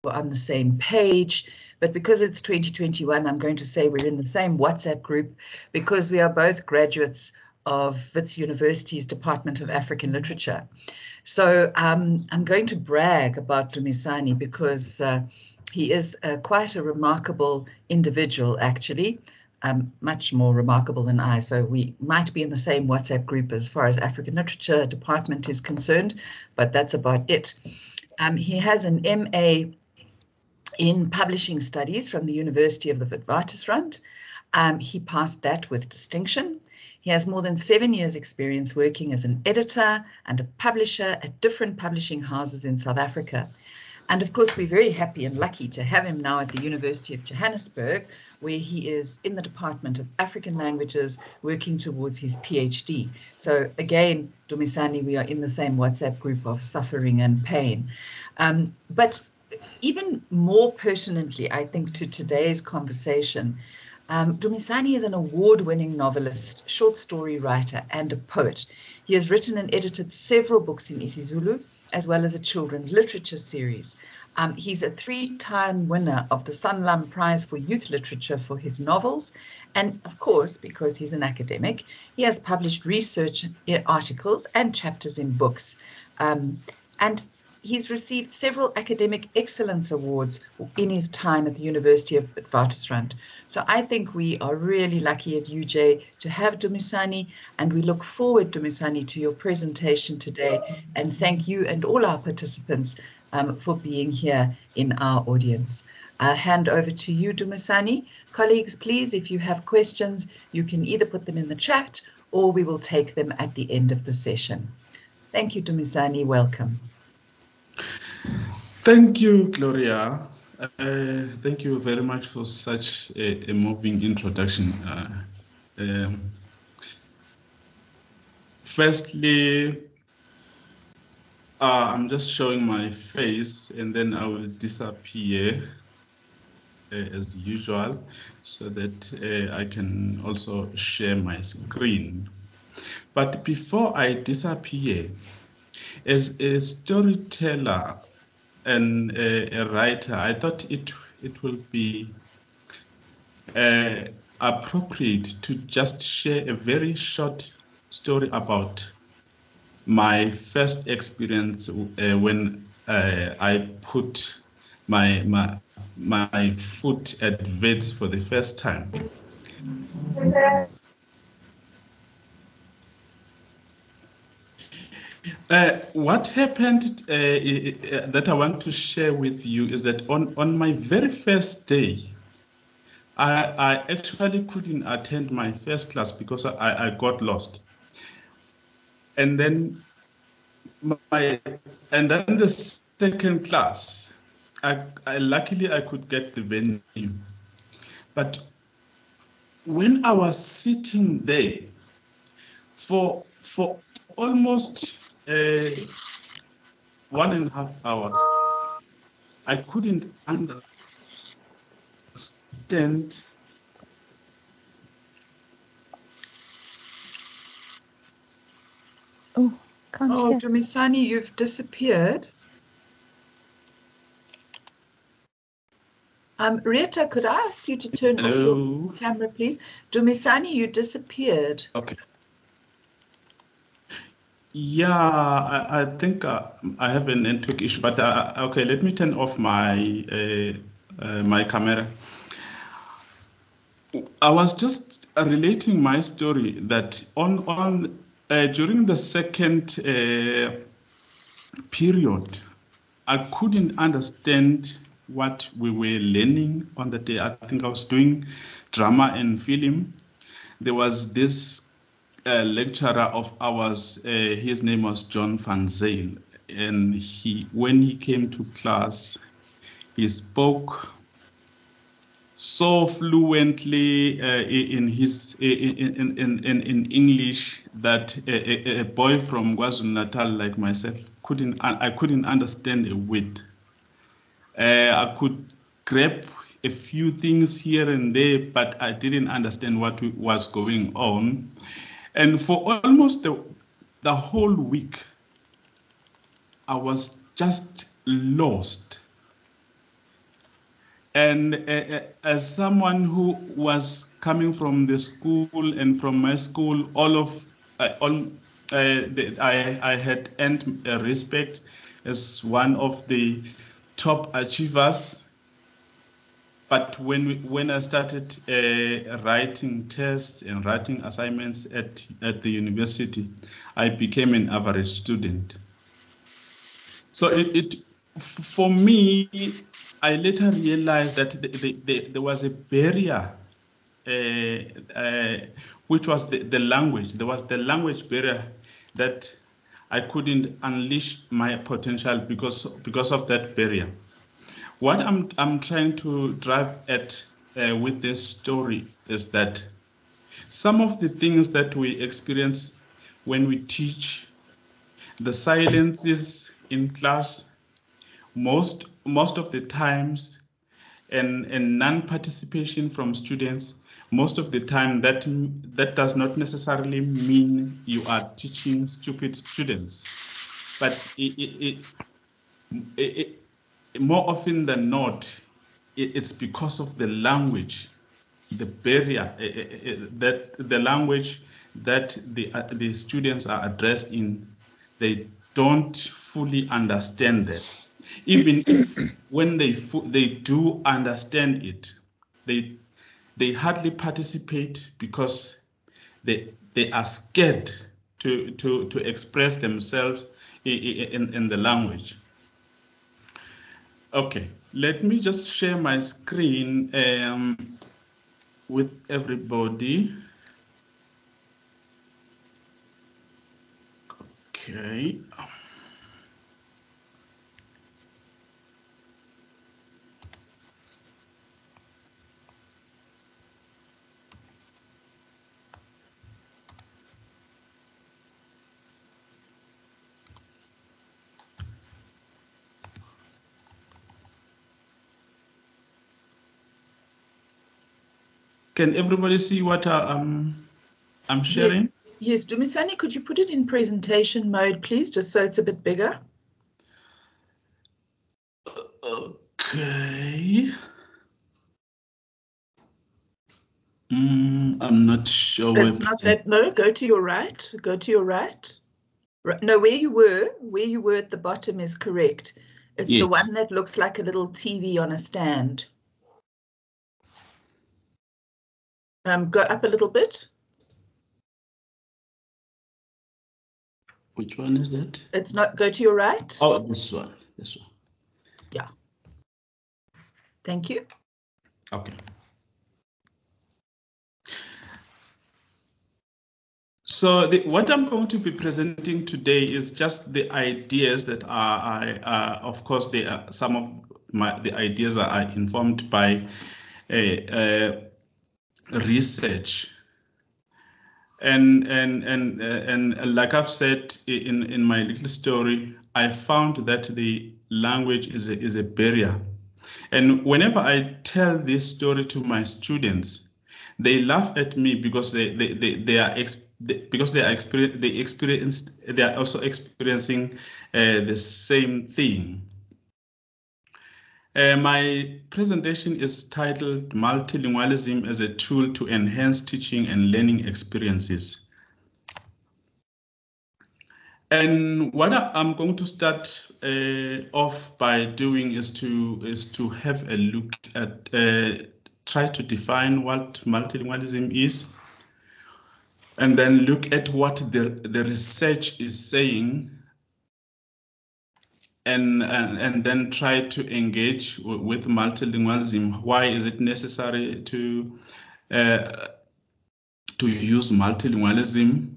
on the same page, but because it's 2021, I'm going to say we're in the same WhatsApp group because we are both graduates of Wits University's Department of African Literature. So I'm going to brag about Dumisani because he is quite a remarkable individual, actually, much more remarkable than I. So we might be in the same WhatsApp group as far as African Literature Department is concerned, but that's about it. He has an MA in Publishing Studies from the University of the Witwatersrand. He passed that with distinction. He has more than 7 years experience working as an editor and a publisher at different publishing houses in South Africa. And of course, we're very happy and lucky to have him now at the University of Johannesburg, where he is in the Department of African Languages working towards his PhD. So again, Dumisani, we are in the same WhatsApp group of suffering and pain. But even more pertinently, I think, to today's conversation, Dumisani is an award-winning novelist, short story writer, and a poet. He has written and edited several books in isiZulu, as well as a children's literature series. He's a 3-time winner of the Sanlam Prize for Youth Literature for his novels. And of course, because he's an academic, he has published research articles and chapters in books. And he's received several academic excellence awards in his time at the University of Witwatersrand. So I think we are really lucky at UJ to have Dumisani, and we look forward, Dumisani, to your presentation today. And thank you and all our participants for being here in our audience. I'll hand over to you, Dumisani. Colleagues, please, if you have questions, you can either put them in the chat or we will take them at the end of the session. Thank you, Dumisani. Welcome. Thank you, Gloria. Thank you very much for such a moving introduction. Firstly, I'm just showing my face and then I will disappear as usual so that I can also share my screen. But before I disappear, as a storyteller and a writer, I thought it will be appropriate to just share a very short story about my first experience when I put my foot at Wits for the first time. What happened that I want to share with you is that on my very first day, I actually couldn't attend my first class because I got lost. And then the second class, luckily I could get the venue. But when I was sitting there for almost 1.5 hours, I couldn't understand Dumisani, you've disappeared. Rita, could I ask you to turn off your camera, please? Dumisani, you disappeared. Okay. Yeah, I think I have a network issue, but okay, let me turn off my my camera. I was just relating my story that during the second period, I couldn't understand what we were learning on the day. I think I was doing drama and film. There was this lecturer of ours, his name was John Van Zyl, and when he came to class, he spoke so fluently in English that a boy from KwaZulu-Natal like myself I couldn't understand a word. I could grab a few things here and there, but I didn't understand what was going on. And for almost the whole week, I was just lost. And as someone who was coming from the school and from my school, I had earned respect as one of the top achievers. But when I started writing tests and writing assignments at the university, I became an average student. So for me, I later realized that there was a barrier, which was the language. There was the language barrier that I couldn't unleash my potential because of that barrier. What I'm trying to drive at with this story is that some of the things that we experience when we teach, the silences in class, most of the times, and non-participation from students, most of the time that does not necessarily mean you are teaching stupid students, but it more often than not, it's because of the language, the barrier, that the language that the students are addressed in, they don't fully understand that. Even if when they do understand it, they hardly participate because they are scared to express themselves in the language. Okay, let me just share my screen with everybody. Okay. Can everybody see what I'm sharing? Yes, Dumisani, could you put it in presentation mode, please, just so it's a bit bigger? Okay. I'm not sure. It's not that. No, go to your right. Go to your right. No, where you were at the bottom is correct. It's the one that looks like a little TV on a stand. Go up a little bit. Which one is that? It's not, go to your right. Oh, this one. Yeah. Thank you. Okay. So what I'm going to be presenting today is just the ideas that of course, they are some of the ideas are informed by research. And like I've said in my little story, I found that the language is a barrier. And whenever I tell this story to my students, they laugh at me because they are also experiencing the same thing. My presentation is titled Multilingualism as a Tool to Enhance Teaching and Learning Experiences. And what I'm going to start off by doing is to have a look at, try to define what multilingualism is, and then look at what the research is saying, and then try to engage with multilingualism. Why is it necessary to use multilingualism?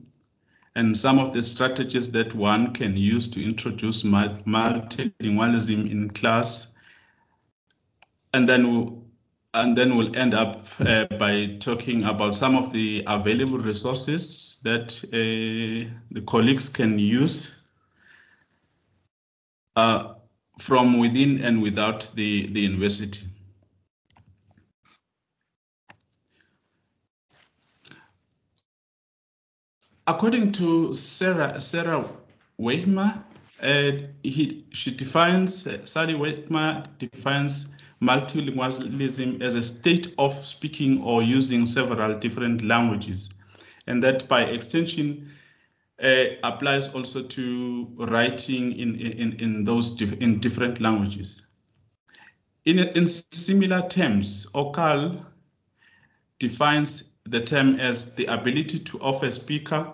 And some of the strategies that one can use to introduce multilingualism in class. And then we'll end up by talking about some of the available resources that the colleagues can use from within and without the university. According to Sarah Waitmer, Sally Waitmer defines multilingualism as a state of speaking or using several different languages, and that by extension applies also to writing in different languages. In similar terms, Okal defines the term as the ability of a speaker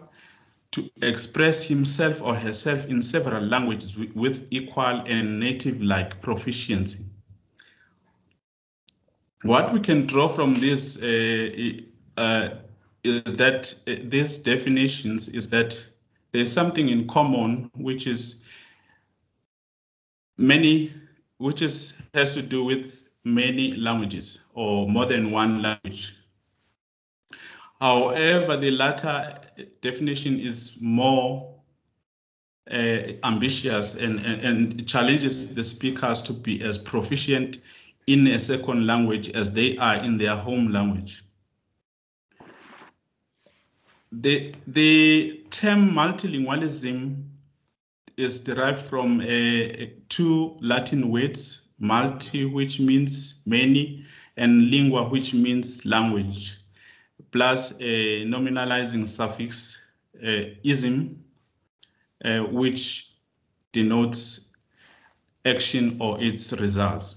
to express himself or herself in several languages with equal and native-like proficiency. What we can draw from this is that these definitions is that there's something in common, which is has to do with many languages or more than one language. However, the latter definition is more ambitious and challenges the speakers to be as proficient in a second language as they are in their home language. The term multilingualism is derived from two Latin words, multi, which means many, and lingua, which means language, plus a nominalizing suffix, ism, which denotes action or its results.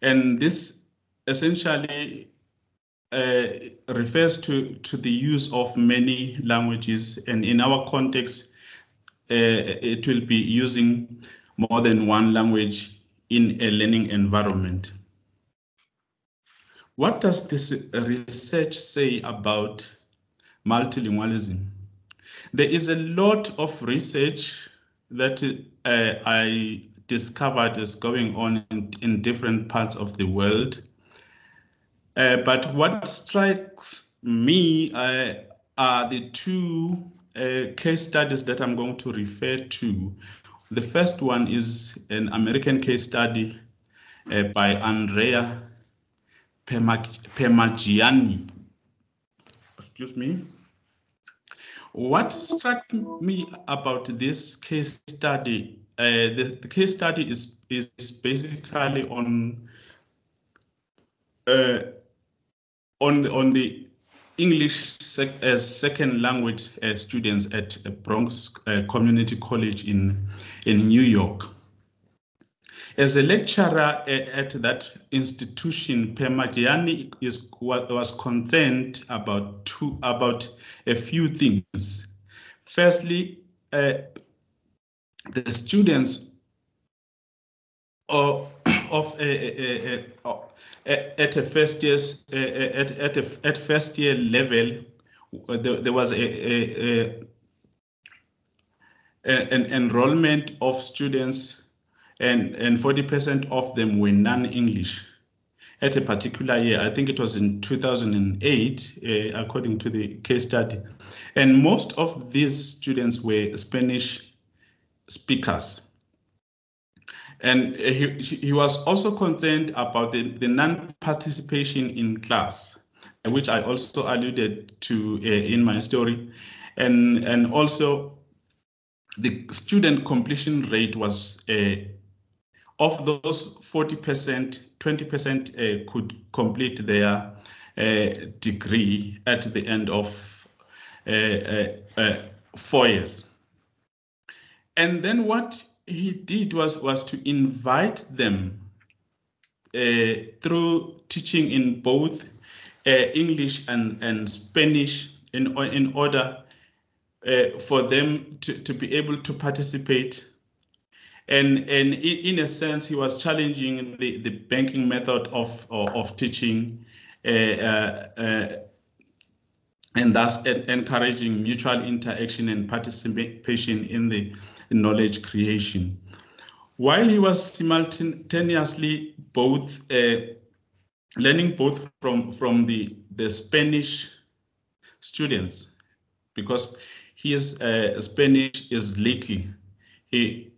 And this essentially refers to the use of many languages, and in our context, it will be using more than one language in a learning environment. What does this research say about multilingualism? There is a lot of research that I discovered is going on in different parts of the world. But what strikes me are the two case studies that I'm going to refer to. The first one is an American case study by Andrea Permagiani. Excuse me. What struck me about this case study, the case study is basically on the English as second language students at Bronx Community College in New York. As a lecturer at that institution, Permagiani was concerned about a few things. Firstly, the students at a first year level, there was an enrollment of students, and 40% of them were non-English at a particular year. I think it was in 2008, according to the case study. And most of these students were Spanish speakers. And he was also concerned about the non-participation in class, which I also alluded to in my story. And also the student completion rate was of those 40%, 20% could complete their degree at the end of 4 years. And then what he did was to invite them through teaching in both English and Spanish in order for them to be able to participate. And in a sense, he was challenging the banking method of teaching, and thus encouraging mutual interaction and participation in the knowledge creation. While he was simultaneously learning both from the Spanish students, because his Spanish is leaky. He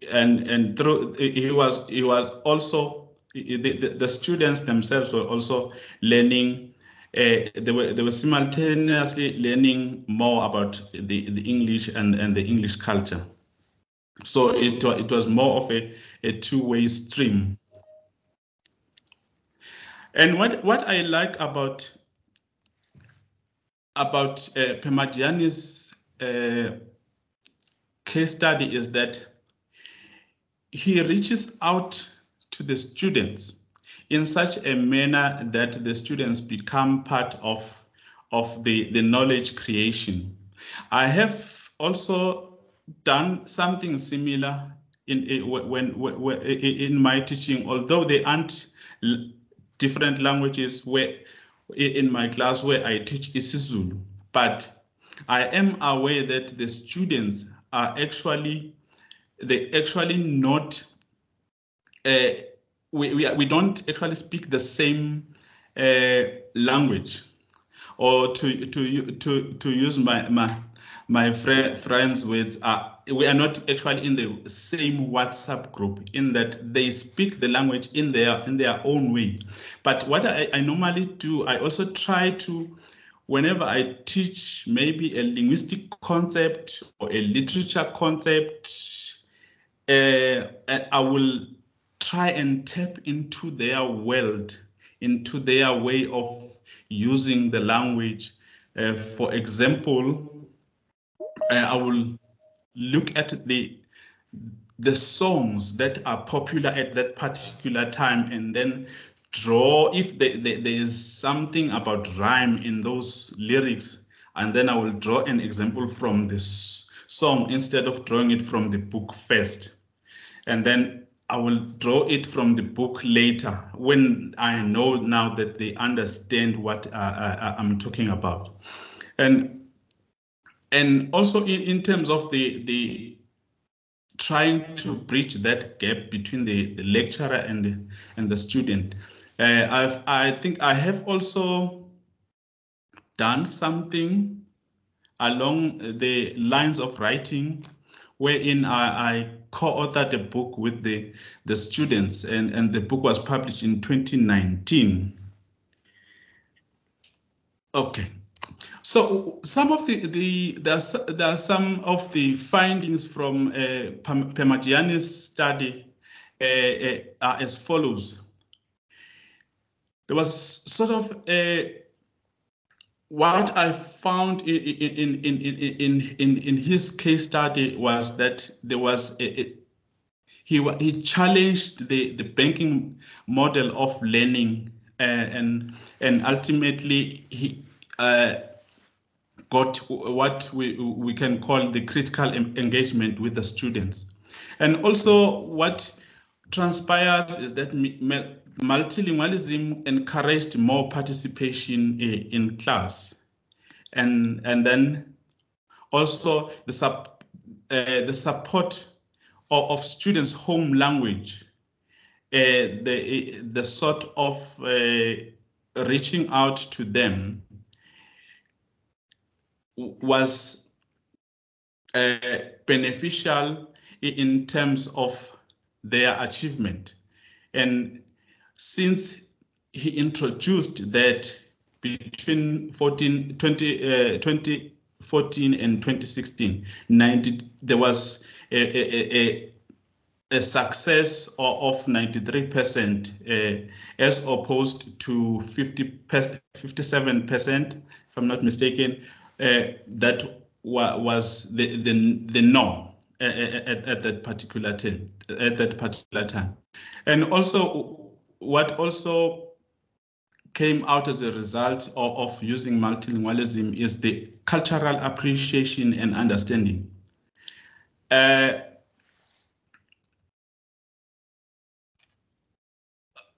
was also the students themselves were also learning. They were simultaneously learning more about the English and the English culture. So it was more of a two-way stream. And what I like about Pemadiani's case study is that he reaches out to the students in such a manner that the students become part of the knowledge creation. I have also done something similar in my teaching, although they aren't different languages where in my class where I teach isiZulu, but I am aware that the students are actually not we don't actually speak the same language, or to use my friends' words, we are not actually in the same WhatsApp group, in that they speak the language in their own way. But what I normally do, I also try to, whenever I teach maybe a linguistic concept or a literature concept, I will try and tap into their world, into their way of using the language. For example, I will look at the songs that are popular at that particular time, and then draw if there is something about rhyme in those lyrics, and then I will draw an example from this song instead of drawing it from the book first. And then I will draw it from the book later when I know now that they understand what I'm talking about. And also in terms of the trying to bridge that gap between the lecturer and the student, I think I have also done something along the lines of writing, wherein I co-authored a book with the students, and the book was published in 2019. Okay, so some of there are some of the findings from Pemadiani's study are as follows. There was sort of what I found in his case study was that there was he challenged the banking model of learning, and ultimately he got what we can call the critical engagement with the students. And also what transpires is that multilingualism encouraged more participation in class, and then also the support of students' home language, the sort of reaching out to them was beneficial in terms of their achievement. And since he introduced that between 2014 and 2016, there was a success of 93%, as opposed to 57%, if I'm not mistaken, that was the norm at that particular time. And also, what also came out as a result of using multilingualism is the cultural appreciation and understanding.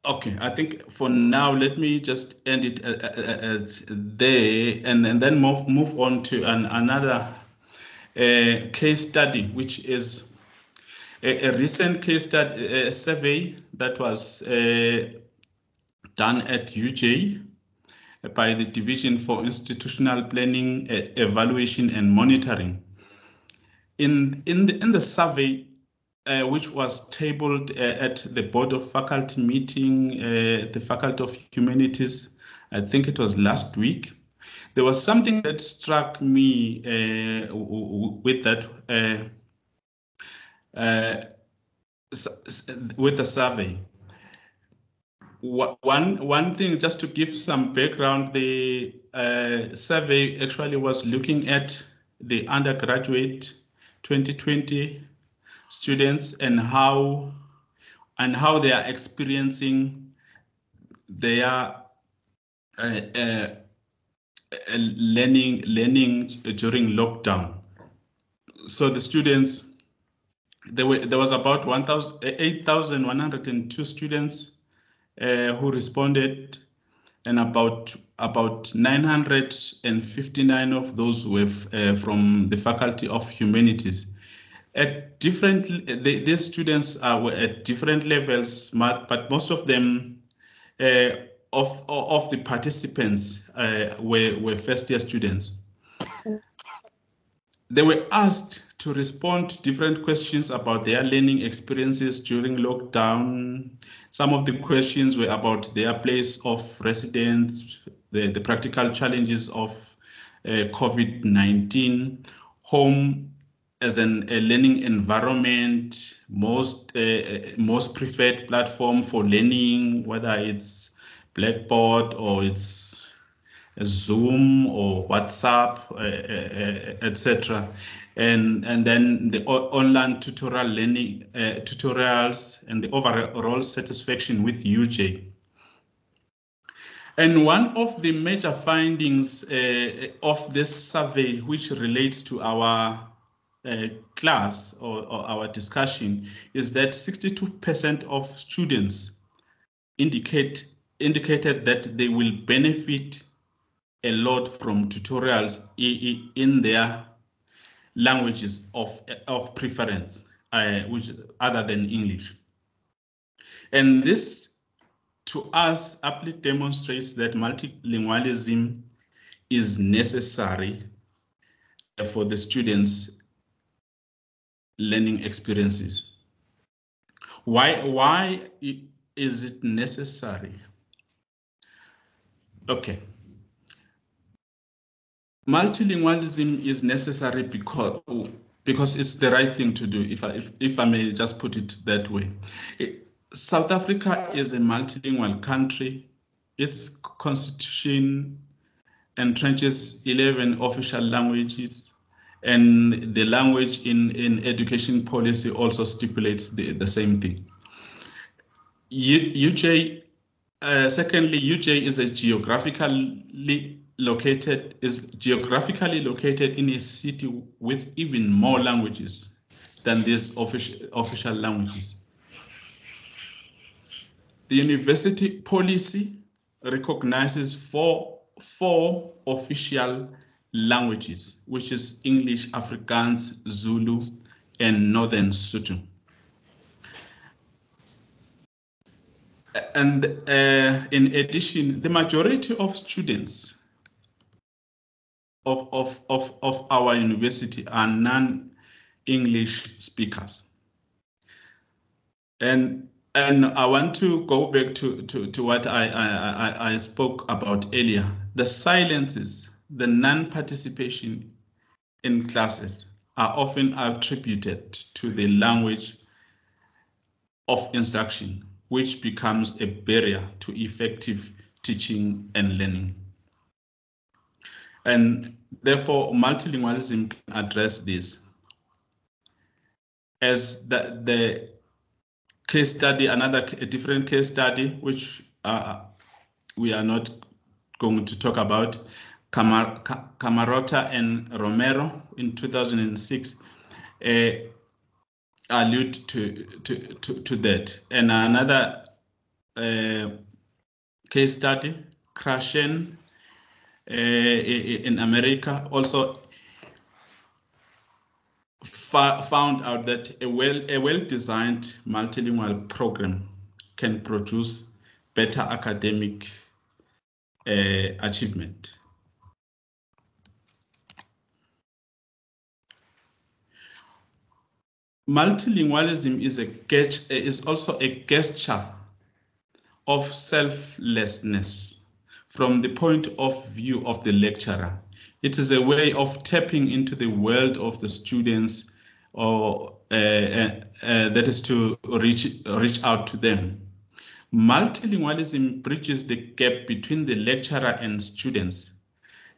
Okay, I think for now, let me just end it there, and then move on to another case study, which is a recent case study, survey that was done at UJ by the Division for Institutional Planning, Evaluation and Monitoring. In the survey, which was tabled at the Board of Faculty meeting, the Faculty of Humanities, I think it was last week, there was something that struck me with that, with the survey. one thing, just to give some background, the survey actually was looking at the undergraduate 2020 students and how they are experiencing their learning during lockdown. So the students, there was about 8,102 students who responded, and about 959 of those were from the Faculty of Humanities. At different, these students were at different levels, but most of them, of the participants, were first-year students. They were asked to respond to different questions about their learning experiences during lockdown. Some of the questions were about their place of residence, the practical challenges of COVID-19, home as a learning environment, most preferred platform for learning, whether it's Blackboard or it's Zoom or WhatsApp, etc., and then the online tutorial learning tutorials and the overall satisfaction with UJ. And one of the major findings of this survey, which relates to our class or our discussion, is that 62% of students indicated that they will benefit a lot from tutorials in their languages of preference, which other than English. And this, to us, aptly demonstrates that multilingualism is necessary for the students' learning experiences. Why is it necessary? Okay. Multilingualism is necessary because it's the right thing to do, if I may just put it that way. South Africa is a multilingual country. Its constitution entrenches 11 official languages, and the language in education policy also stipulates the same thing. Secondly, UJ is geographically located in a city with even more languages than these official languages. The university policy recognizes four official languages, which is English, Afrikaans, Zulu, and Northern Sotho. And in addition, the majority of students of our university are non-English speakers. And I want to go back to what I spoke about earlier. The silences, the non-participation in classes are often attributed to the language of instruction, which becomes a barrier to effective teaching and learning. And therefore, multilingualism can address this. As the case study, a different case study, which we are not going to talk about, Camarota and Romero in 2006, allude to that. And another case study, Krashen in America, also found out that a well-designed multilingual program can produce better academic achievement. Multilingualism is also a gesture of selflessness from the point of view of the lecturer. It is a way of tapping into the world of the students, or that is to reach out to them. Multilingualism bridges the gap between the lecturer and students.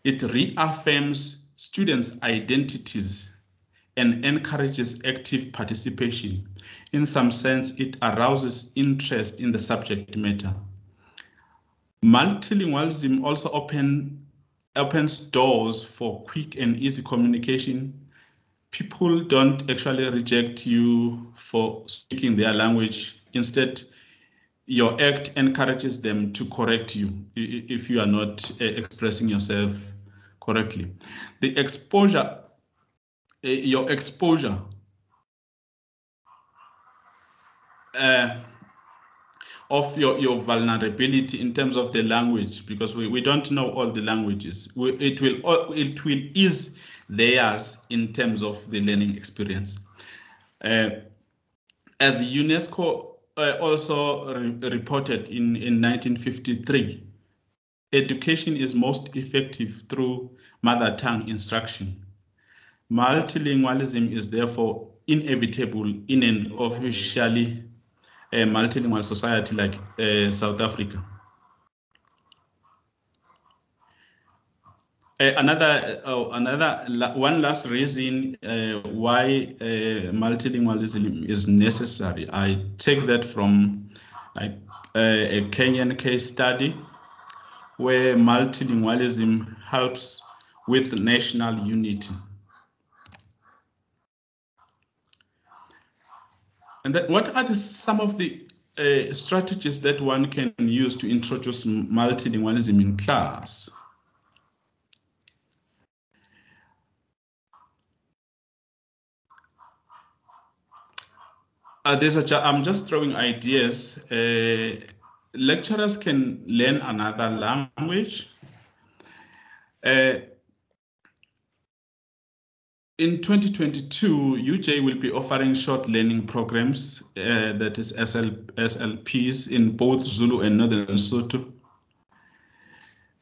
It reaffirms students' identities and encourages active participation. In some sense, it arouses interest in the subject matter. Multilingualism also opens doors for quick and easy communication. People don't actually reject you for speaking their language. Instead, your act encourages them to correct you if you are not expressing yourself correctly. The exposure, your exposure of your vulnerability in terms of the language, because we don't know all the languages. It will ease theirs in terms of the learning experience. As UNESCO also reported in 1953, education is most effective through mother tongue instruction. Multilingualism is therefore inevitable in an officially multilingual society like South Africa. One last reason why multilingualism is necessary. I take that from a Kenyan case study where multilingualism helps with national unity. And then what are some of the strategies that one can use to introduce multilingualism in class? I'm just throwing ideas. Lecturers can learn another language. In 2022, UJ will be offering short learning programs, that is SLPs, in both Zulu and Northern Lesotho.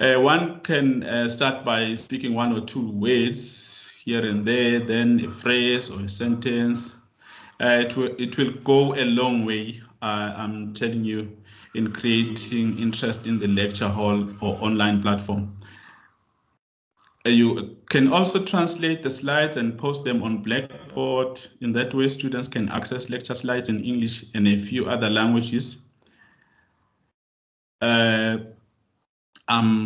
One can start by speaking one or two words here and there, then a phrase or a sentence. It will go a long way, I'm telling you, in creating interest in the lecture hall or online platform. You can also translate the slides and post them on Blackboard. In that way, students can access lecture slides in English and a few other languages. I'm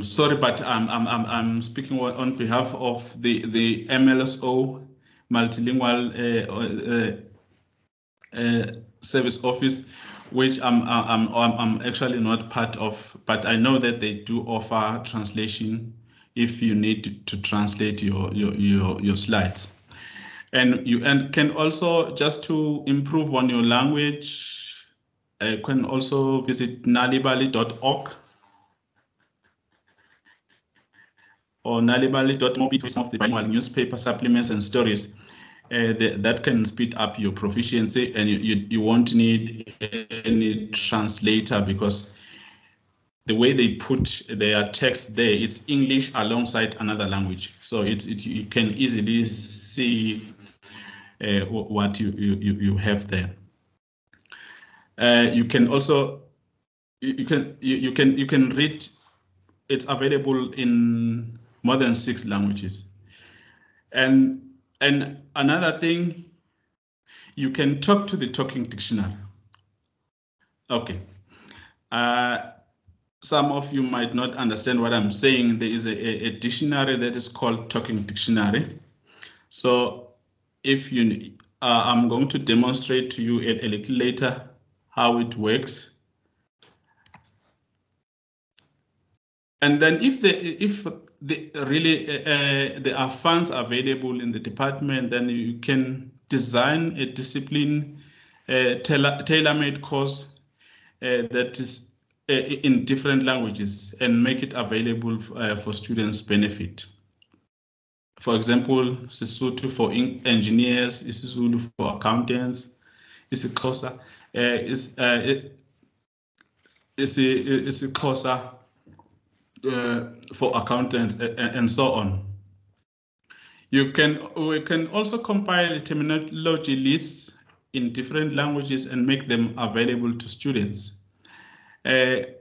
sorry, but I'm speaking on behalf of the MLSO, Multilingual Service Office, which I'm actually not part of, but I know that they do offer translation if you need to translate your slides. And you can also, just to improve on your language, can also visit nalibali.org or nalibali.mobi, some of the bilingual newspaper supplements and stories. That can speed up your proficiency, and you won't need any translator, because the way they put their text there, it's English alongside another language. So you can easily see what you have there. You can also you can read. It's available in more than 6 languages. And another thing, you can talk to the talking dictionary. Okay. Some of you might not understand what I'm saying. There is a dictionary that is called Talking Dictionary. So if you, I'm going to demonstrate to you a little later how it works. And then if there are funds available in the department, then you can design a discipline tailor-made course that is in different languages and make it available for students' benefit. For example, Sesotho for engineers, isiZulu for accountants, isiXhosa, isiXhosa for accountants, and so on. We can also compile terminology lists in different languages and make them available to students. It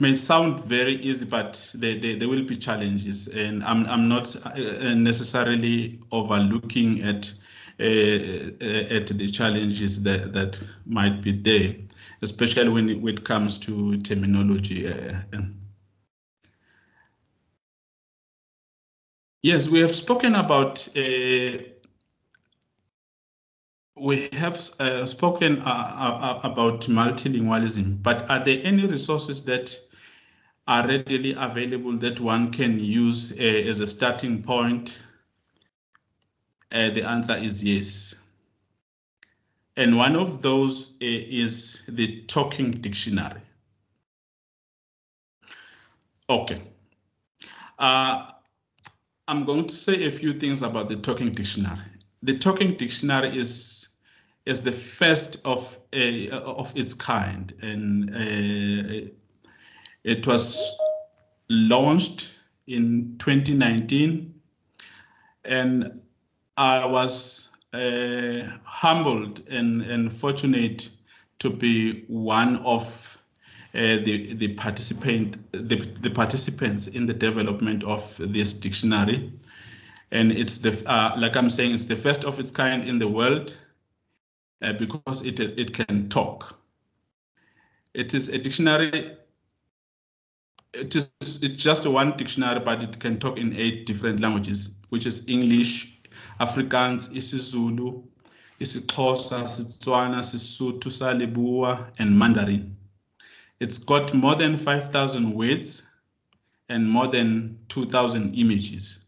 may sound very easy, but there will be challenges, and I'm not necessarily overlooking at the challenges that might be there, especially when it comes to terminology. Yes, we have spoken about about multilingualism, but are there any resources that are readily available that one can use as a starting point? The answer is yes. And one of those is the Talking Dictionary. Okay. I'm going to say a few things about the Talking Dictionary. The Talking Dictionary is the first of its kind, and it was launched in 2019, and I was humbled and fortunate to be one of the participants in the development of this dictionary. And it's like I'm saying, it's the first of its kind in the world because it can talk. It is a dictionary. It's just one dictionary, but it can talk in 8 different languages, which is English, Afrikaans, isiZulu, isiXhosa, Setswana, Sesotho, Leboa, and Mandarin. It's got more than 5,000 words and more than 2,000 images.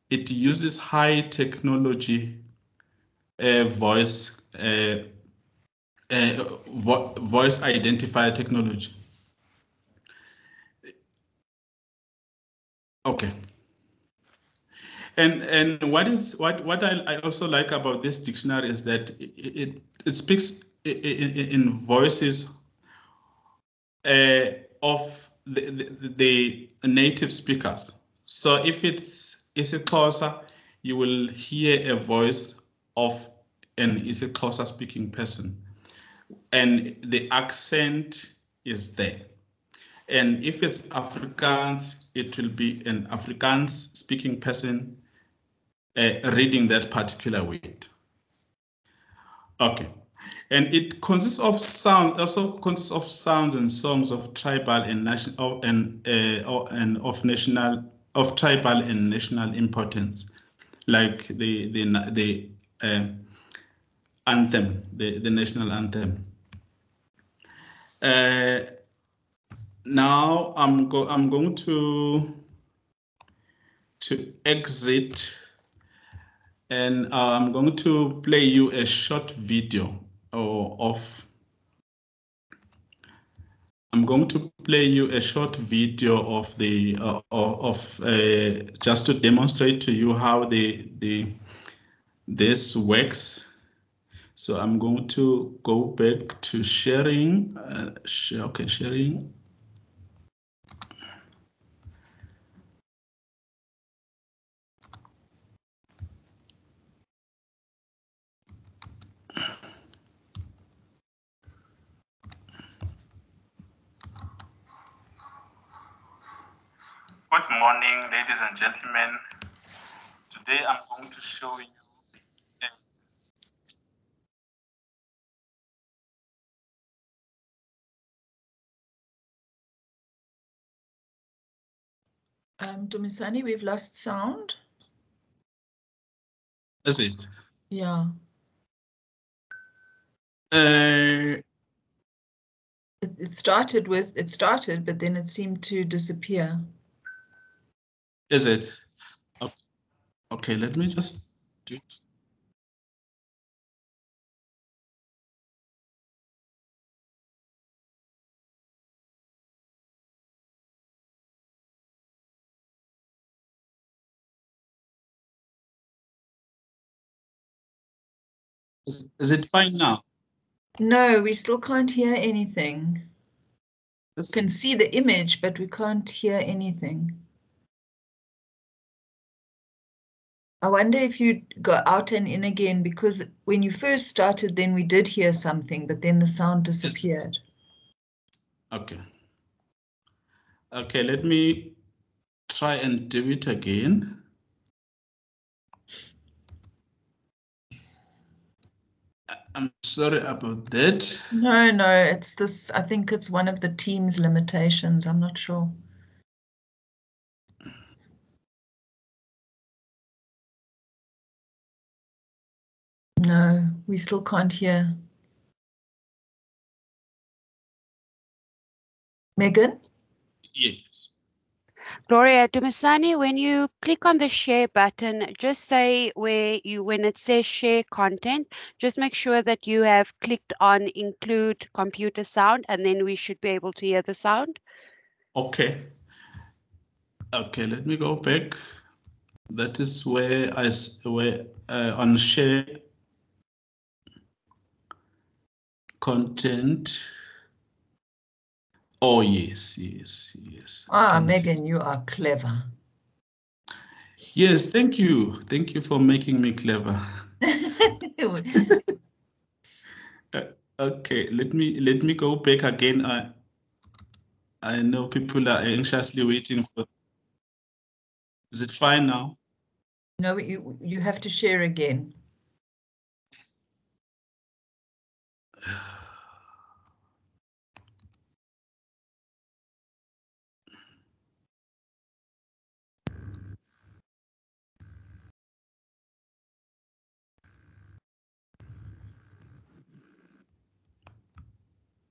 It uses high technology voice identifier technology. Okay. And what I also like about this dictionary is that it speaks in voices of the native speakers. So if it's isiXhosa, you will hear a voice of an isiXhosa speaking person, and the accent is there. And if it's Afrikaans, it will be an Afrikaans speaking person reading that particular word. Okay. And it consists of sound, also consists of sounds and songs of tribal and national of tribal and national importance, like the anthem, the national anthem. Now I'm going to exit, and I'm going to play you a short video of. I'm going to play you a short video of the just to demonstrate to you how this works. So I'm going to go back to sharing. Okay, sharing. Good morning, ladies and gentlemen. Today I'm going to show you Dumisani, we've lost sound. Is it? Yeah. It started, but then it seemed to disappear. Is it? Okay, let me just do it. Is it fine now? No, we still can't hear anything. We can see the image, but we can't hear anything. I wonder if you'd go out and in again, because when you first started, then we did hear something, but then the sound disappeared. Okay. Okay, let me try and do it again. I'm sorry about that. No, it's this. I think it's one of the Teams limitations. I'm not sure. No, we still can't hear. Megan? Yes. Gloria, Dumisani, when you click on the share button, just say when it says share content, just make sure that you have clicked on include computer sound, and then we should be able to hear the sound. Okay. Okay, let me go back. That is where on share content. Oh, yes. Ah, Megan, you are clever. Yes, thank you. Thank you for making me clever. Okay, let me go back again. I know people are anxiously waiting for. Is it fine now? No, you have to share again.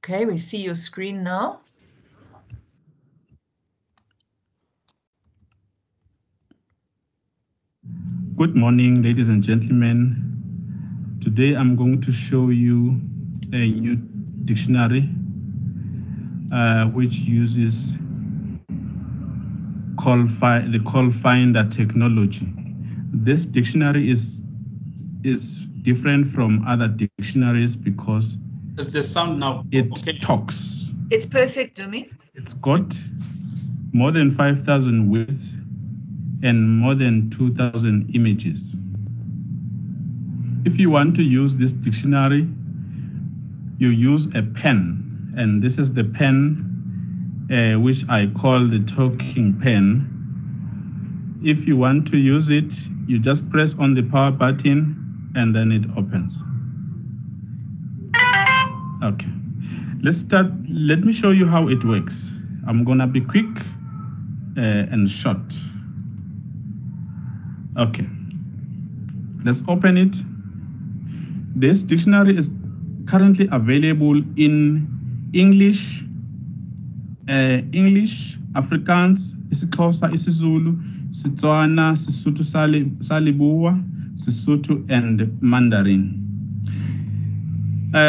Okay, we see your screen now. Good morning, ladies and gentlemen. Today I'm going to show you a new dictionary which uses the call finder technology. This dictionary is different from other dictionaries because Is the sound now it okay? talks. It's perfect, Dumi. It's got more than 5,000 words and more than 2,000 images. If you want to use this dictionary, you use a pen, and this is the pen which I call the talking pen. If you want to use it, you just press on the power button and then it opens. Okay, let's start. Let me show you how it works. I'm gonna be quick and short. Okay, let's open it. This dictionary is currently available in English, Afrikaans, isiXhosa, isiZulu, Setswana, Sesotho sa Leboa, Sesotho, and Mandarin.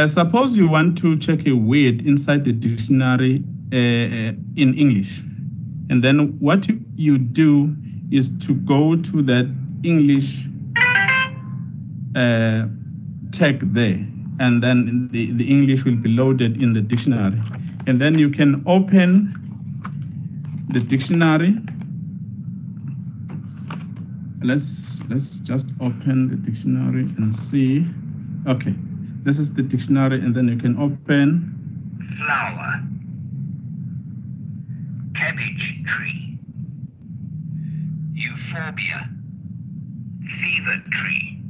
Suppose you want to check a word inside the dictionary in English, and then what you do is to go to that English tag there, and then the English will be loaded in the dictionary, and then you can open the dictionary. Let's just open the dictionary and see. Okay, this is the dictionary, and then you can open flower, cabbage tree, euphorbia, fever tree,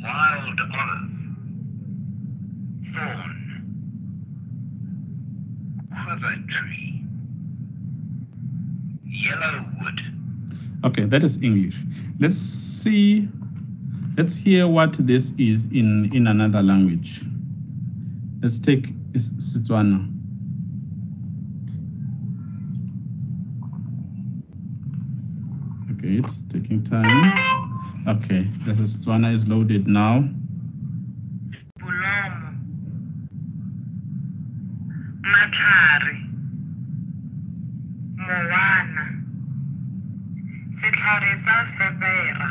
wild olive, thorn, quiver tree, yellow wood. Okay, that is English. Let's hear what this is in another language. Let's take Setswana. Okay, it's taking time. Okay, this is Setswana is loaded now. Pulomo, matlhare, mowana, setlhare sa febera,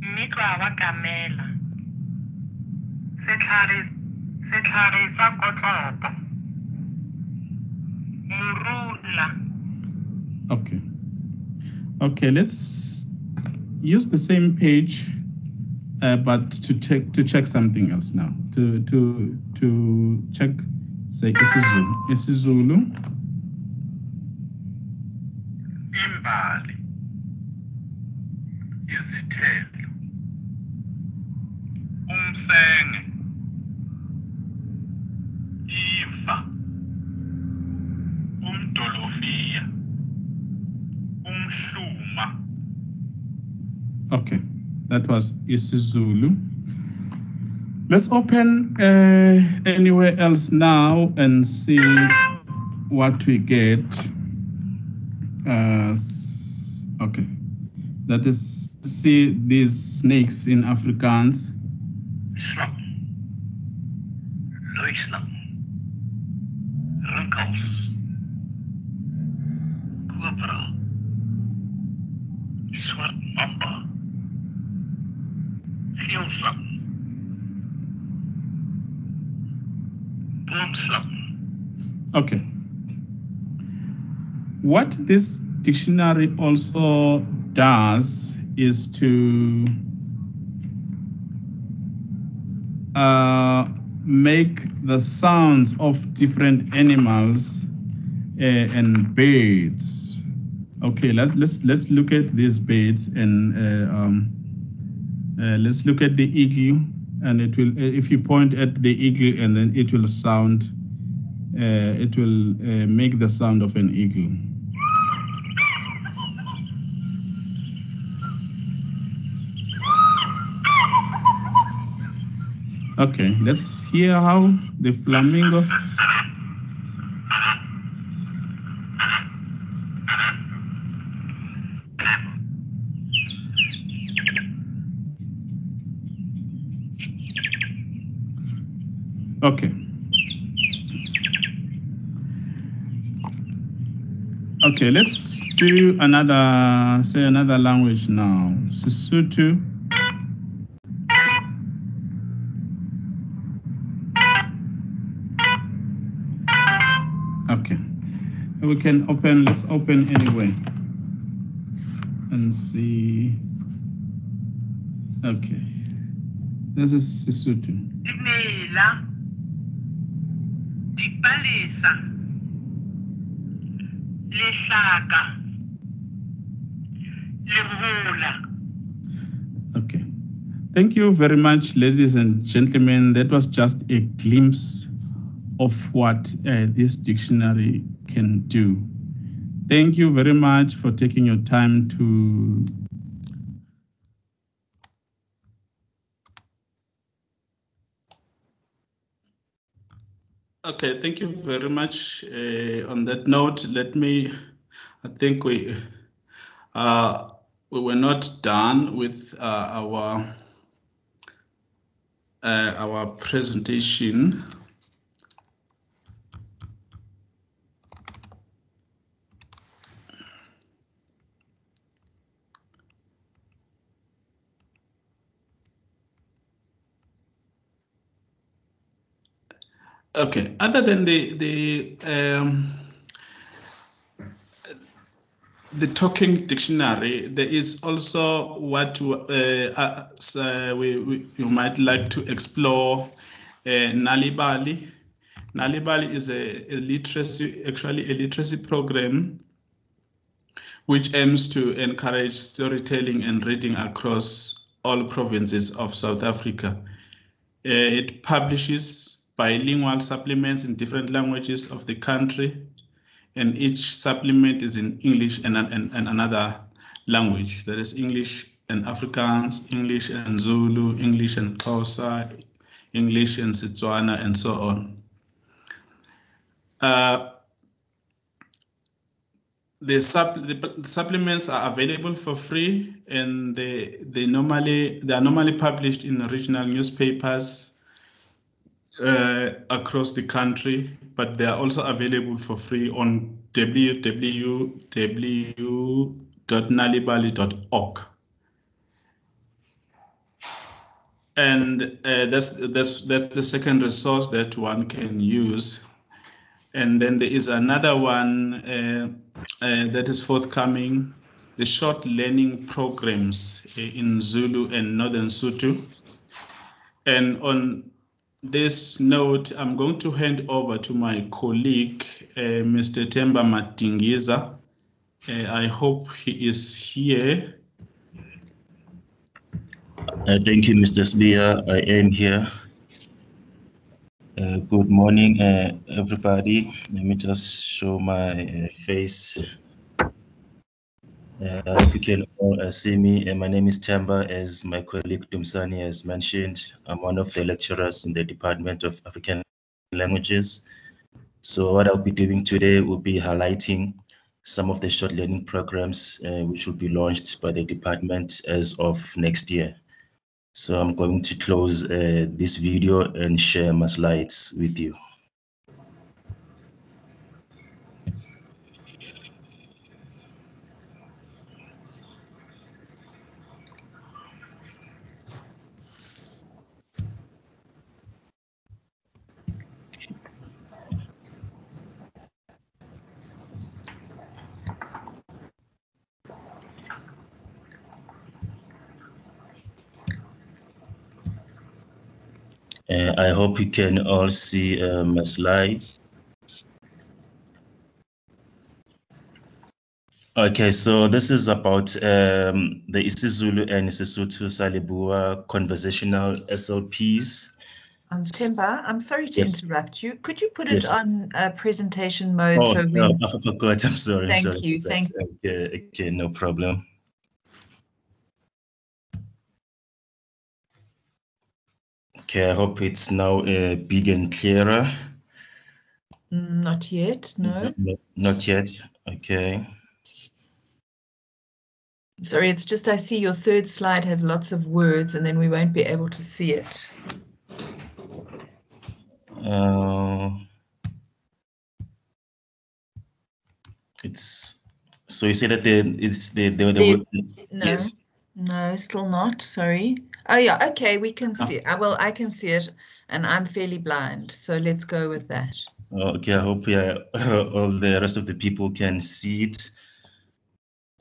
mmitwa wa kamela, setlhare sa kotlopo, morula, Okay. Okay, let's use the same page, but to check something else now. To check, say isiZulu. Imbali. Izithelo. Umsenge. Ifa. Umdolofiya. Umhluma. Okay, that was isiZulu. Let's open anywhere else now and see what we get. Okay, that is, see these snakes in Afrikaans. Slang. Luislang. Rinkels. Cobra. Swart mamba. Geelslang. Boomslang. Okay. What this dictionary also does is to make the sounds of different animals and birds. Okay, let's look at these birds, and let's look at the eagle, and it will, if you point at the eagle, and then it will sound, it will make the sound of an eagle. Okay, let's hear how the flamingo. Okay. Okay, let's do another, say another language now. Sesotho. Okay, we can open, let's open anyway and see. Okay, this is Sesotho. Dimela. Dipalesa. Lehlaka. Lehola. Okay, thank you very much, ladies and gentlemen. That was just a glimpse of what this dictionary can do. Thank you very much for taking your time to Okay, thank you very much. On that note, let me, I think we were not done with our presentation. Okay, other than the talking dictionary, there is also what you might like to explore. Nalibali. Nalibali is a literacy program which aims to encourage storytelling and reading across all provinces of South Africa. It publishes bilingual supplements in different languages of the country, and each supplement is in English and another language. That is English and Afrikaans, English and Zulu, English and Xhosa, English and Setswana, and so on. The supplements are available for free, and they are normally published in regional newspapers across the country, but they are also available for free on www.nalibali.org. And that's the second resource that one can use. And then there is another one that is forthcoming, the short learning programs in Zulu and Northern Sotho. And on this note, I'm going to hand over to my colleague, Mr. Temba Matingiza. I hope he is here. Thank you, Mr. Sibiya. I am here. Good morning, everybody. Let me just show my face. I hope you can all see me. My name is Temba, as my colleague Dumisani has mentioned. I'm one of the lecturers in the Department of African Languages. So what I'll be doing today will be highlighting some of the short learning programs which will be launched by the department as of next year. So I'm going to close this video and share my slides with you. I hope you can all see my slides. Okay, so this is about the isiZulu and isiSotho Salibua conversational SLPs. Temba, I'm sorry to interrupt you. Could you put it Yes. on presentation mode? Oh, so we... no, I forgot. I'm sorry. Thank you. Thank you. Okay, no problem. Okay, I hope it's now big and clearer. Not yet, no. Not yet. Okay. Sorry, it's just I see your third slide has lots of words and then we won't be able to see it. It's so you say that no, yes. No, still not. Sorry. Oh yeah, okay, we can see it. Well, I can see it, and I'm fairly blind, so let's go with that. Okay, I hope all the rest of the people can see it.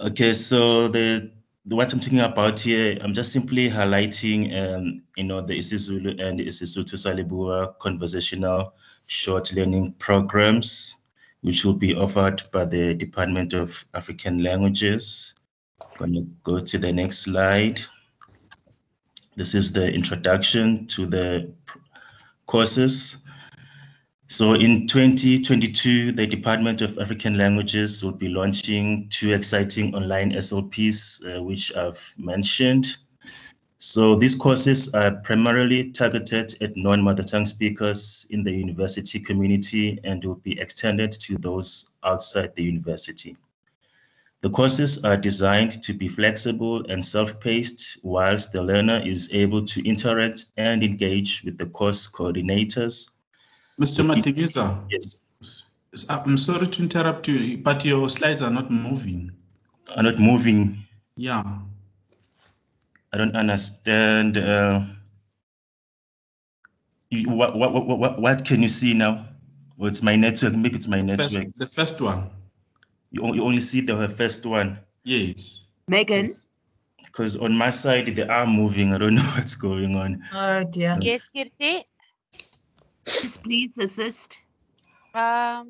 Okay, so what I'm talking about here, I'm just simply highlighting, the isiZulu and the isiSotho Salibua conversational short learning programs, which will be offered by the Department of African Languages. I'm going to go to the next slide. This is the introduction to the courses. So in 2022, the Department of African Languages will be launching 2 exciting online SLPs, which I've mentioned. So these courses are primarily targeted at non-mother tongue speakers in the university community and will be extended to those outside the university. The courses are designed to be flexible and self-paced, whilst the learner is able to interact and engage with the course coordinators. Mr. Matingiza, yes. I'm sorry to interrupt you, but your slides are not moving. Are not moving? Yeah. I don't understand. What can you see now? Well, it's my network. Maybe it's my network. The first one. You only see the first one? Yes. Megan? Because on my side, they are moving. I don't know what's going on. Oh dear. Yes, Kirti. Yes, please assist. Can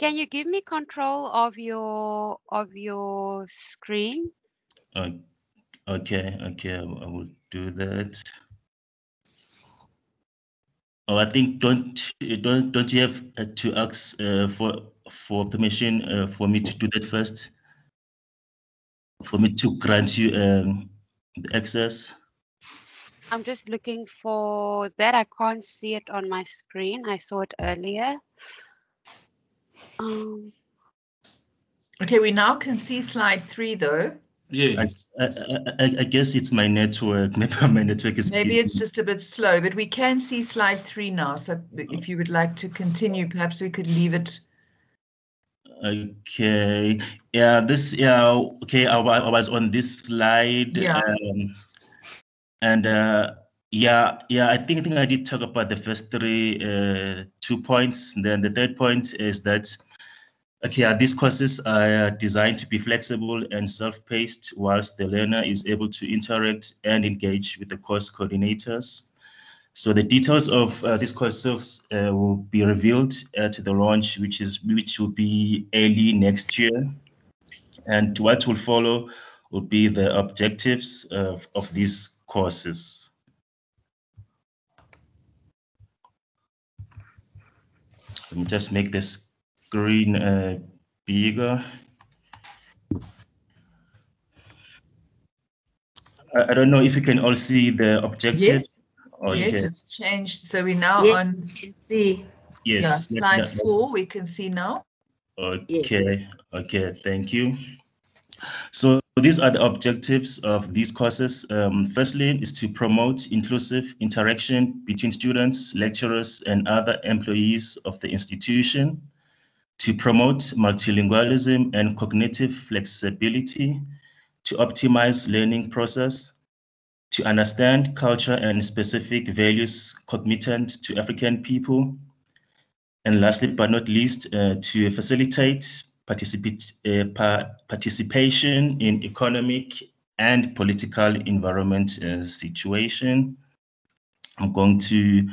you give me control of your screen? Okay, I will do that. Oh, I think don't you have to ask for permission for me to do that first? For me to grant you the access? I'm just looking for that. I can't see it on my screen. I saw it earlier. Okay, we now can see slide 3 though. Yes. I guess it's my network. Maybe my network is... Maybe it's just a bit slow, but we can see slide 3 now. So if you would like to continue, perhaps we could leave it. Okay. Yeah, okay, I was on this slide. Yeah. And Yeah, I think I did talk about the first three, 2 points. And then the third point is that, okay, these courses are designed to be flexible and self-paced, whilst the learner is able to interact and engage with the course coordinators. So the details of these courses will be revealed at the launch, which will be early next year. And what will follow will be the objectives of these courses. Let me just make the screen bigger. I don't know if you can all see the objective. Yes. Okay. Yes, it's changed. So we're now Yes, on you can see. Yes. slide 4. We can see now. Okay. Okay. Thank you. So these are the objectives of these courses. Firstly, is to promote inclusive interaction between students, lecturers, and other employees of the institution, to promote multilingualism and cognitive flexibility, to optimize learning process, to understand culture and specific values committed to African people, and lastly but not least, to facilitate participation in economic and political environment situation. I'm going to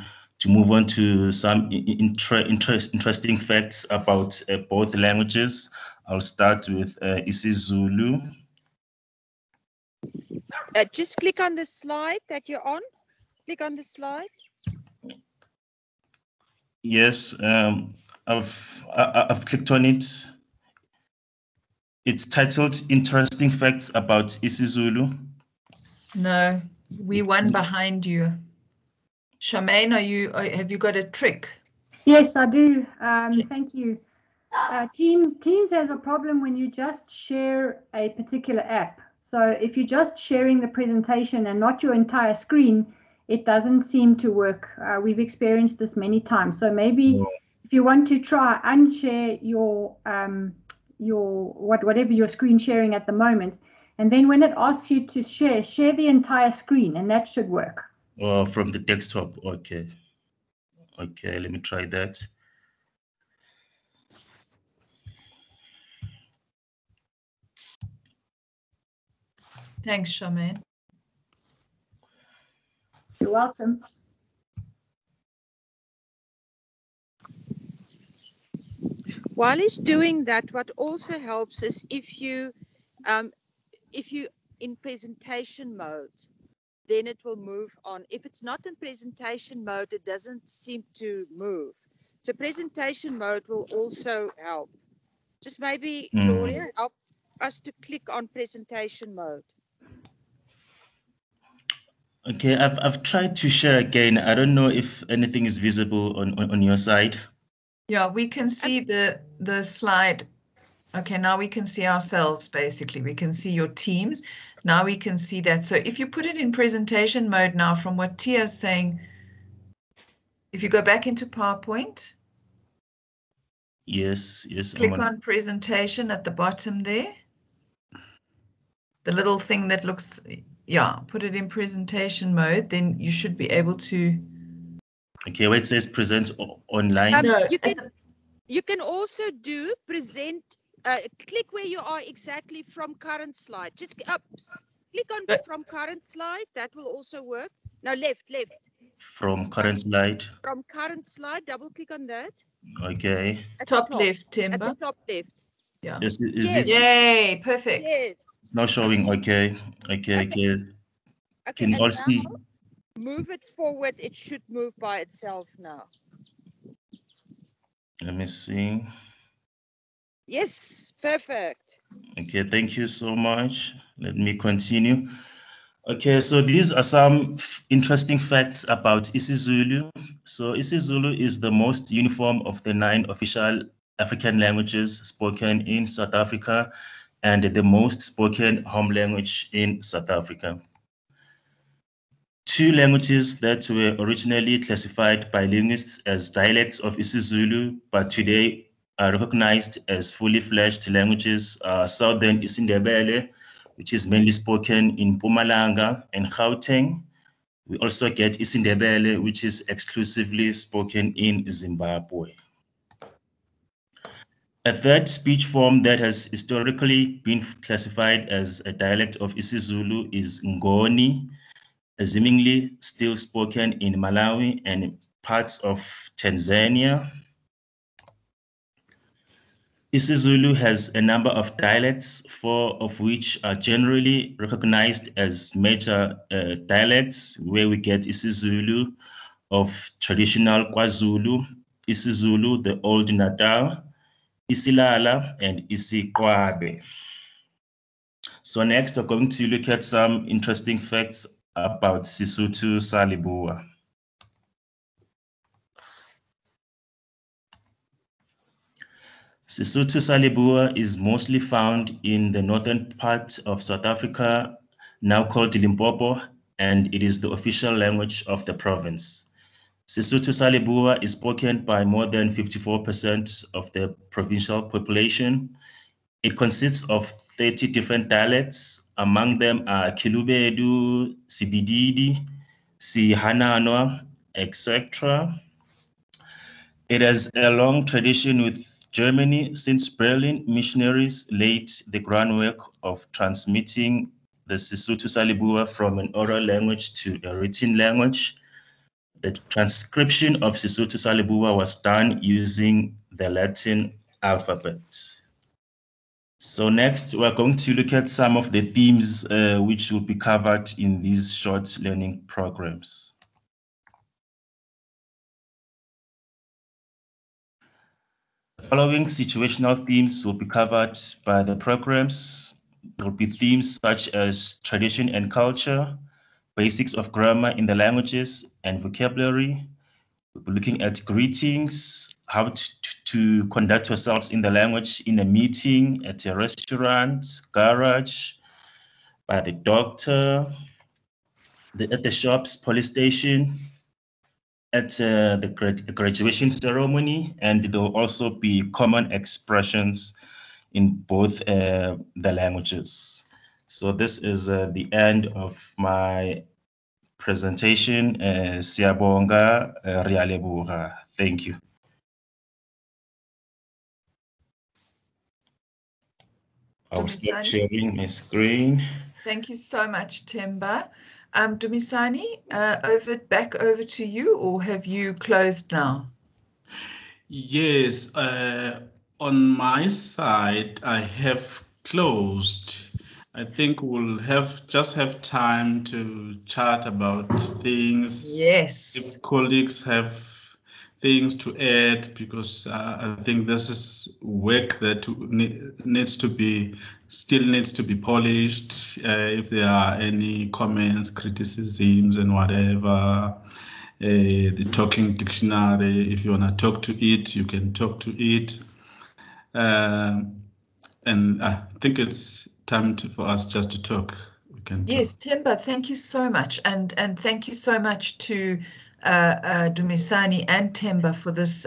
move on to some interesting facts about both languages. I'll start with isiZulu. Just click on the slide that you're on. Click on the slide. Yes, I've clicked on it. It's titled "Interesting Facts About isiZulu." No, we one behind you. Charmaine, have you got a trick? Yes, I do. Thank you. Teams has a problem when you just share a particular app. So if you're just sharing the presentation and not your entire screen, it doesn't seem to work. We've experienced this many times. So maybe if you want to try unshare your whatever you're screen sharing at the moment, and then when it asks you to share the entire screen, and that should work. Oh, from the desktop. Okay. Okay, let me try that. Thanks, Charmaine. You're welcome. While he's doing that, what also helps is if you in presentation mode, then it will move on. If it's not in presentation mode, it doesn't seem to move. So presentation mode will also help. Just maybe, Gloria, help us to click on presentation mode. Okay, I've tried to share again. I don't know if anything is visible on your side. Yeah, we can see the slide. Okay, now we can see ourselves, basically. We can see your teams. Now we can see that. So if you put it in presentation mode now, from what Tia's saying, if you go back into PowerPoint. Yes. Click on presentation at the bottom there. The little thing that looks, put it in presentation mode, then you should be able to. Okay, where it says present online. No, you can also do present. Click where you are exactly from current slide. Just up. Click on from current slide. That will also work. Now left. From current slide. From current slide. Double click on that. Okay. Top left, Timber. At the top left. Yeah. Is Yes. it? Yay! Perfect. Yes. It's now showing. Okay. Can you all see? Move it forward. It should move by itself now. Let me see. Yes, perfect. Okay, thank you so much. Let me continue. Okay, so these are some interesting facts about isiZulu. So isiZulu is the most uniform of the 9 official African languages spoken in South Africa and the most spoken home language in South Africa. 2 languages that were originally classified by linguists as dialects of isiZulu, but today are recognized as fully fledged languages are Southern isiNdebele, which is mainly spoken in Mpumalanga and Gauteng, We also get isiNdebele, which is exclusively spoken in Zimbabwe. A third speech form that has historically been classified as a dialect of isiZulu is Ngoni, assumingly still spoken in Malawi and parts of Tanzania. isiZulu has a number of dialects, 4 of which are generally recognized as major dialects, where we get isiZulu of traditional KwaZulu, isiZulu, the Old Natal, isilala, and isiXwabe. So next, we're going to look at some interesting facts about Sesotho sa Leboa. Sesotho sa Leboa is mostly found in the northern part of South Africa, now called Limpopo, and it is the official language of the province. Sesotho sa Leboa is spoken by more than 54% of the provincial population. It consists of 30 different dialects. Among them are Kilubedu, Sibididi, Sihananwa, etc. It has a long tradition with Germany since Berlin missionaries laid the groundwork of transmitting the Sesotho sa Leboa from an oral language to a written language. The transcription of Sesotho sa Leboa was done using the Latin alphabet. So next, we're going to look at some of the themes which will be covered in these short learning programs. The following situational themes will be covered by the programs. There will be themes such as tradition and culture, basics of grammar in the languages and vocabulary. We'll be looking at greetings, how to conduct yourselves in the language in a meeting, at a restaurant, garage, by the doctor, at the shops, police station, at the graduation ceremony, and there will also be common expressions in both the languages. So this is the end of my presentation. Siyabonga, Riyaleboga. Thank you. I'll start sharing my screen. Thank you so much, Themba. Dumisani, back over to you, or have you closed now? Yes, on my side, I have closed. I think we'll just have time to chat about things. Yes. If colleagues have things to add, because I think this is work that still needs to be polished. If there are any comments, criticisms, and whatever, the talking dictionary, if you want to talk to it, you can talk to it. And I think it's time for us just to talk. We can talk. Yes, Themba, thank you so much. And thank you so much to Dumisani and Themba for this,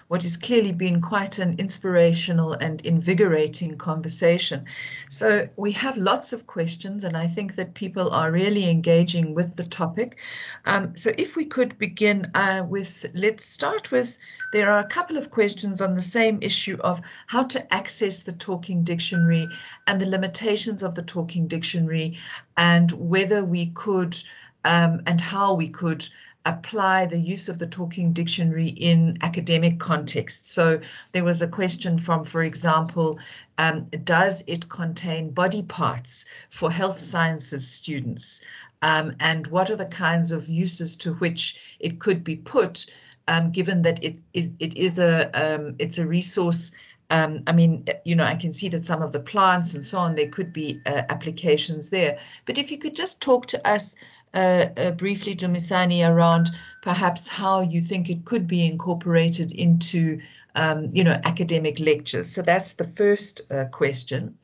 what has clearly been quite an inspirational and invigorating conversation. So we have lots of questions, and I think that people are really engaging with the topic. So if we could begin let's start with, there are a couple of questions on the same issue of how to access the talking dictionary and the limitations of the talking dictionary, and whether we could and how we could apply the use of the talking dictionary in academic contexts. So there was a question from, for example, does it contain body parts for health sciences students? And what are the kinds of uses to which it could be put, given that it's a resource. I mean, I can see that some of the plants and so on, there could be applications there. But if you could just talk to us briefly, Dumisani, around perhaps how you think it could be incorporated into, academic lectures. So that's the first question.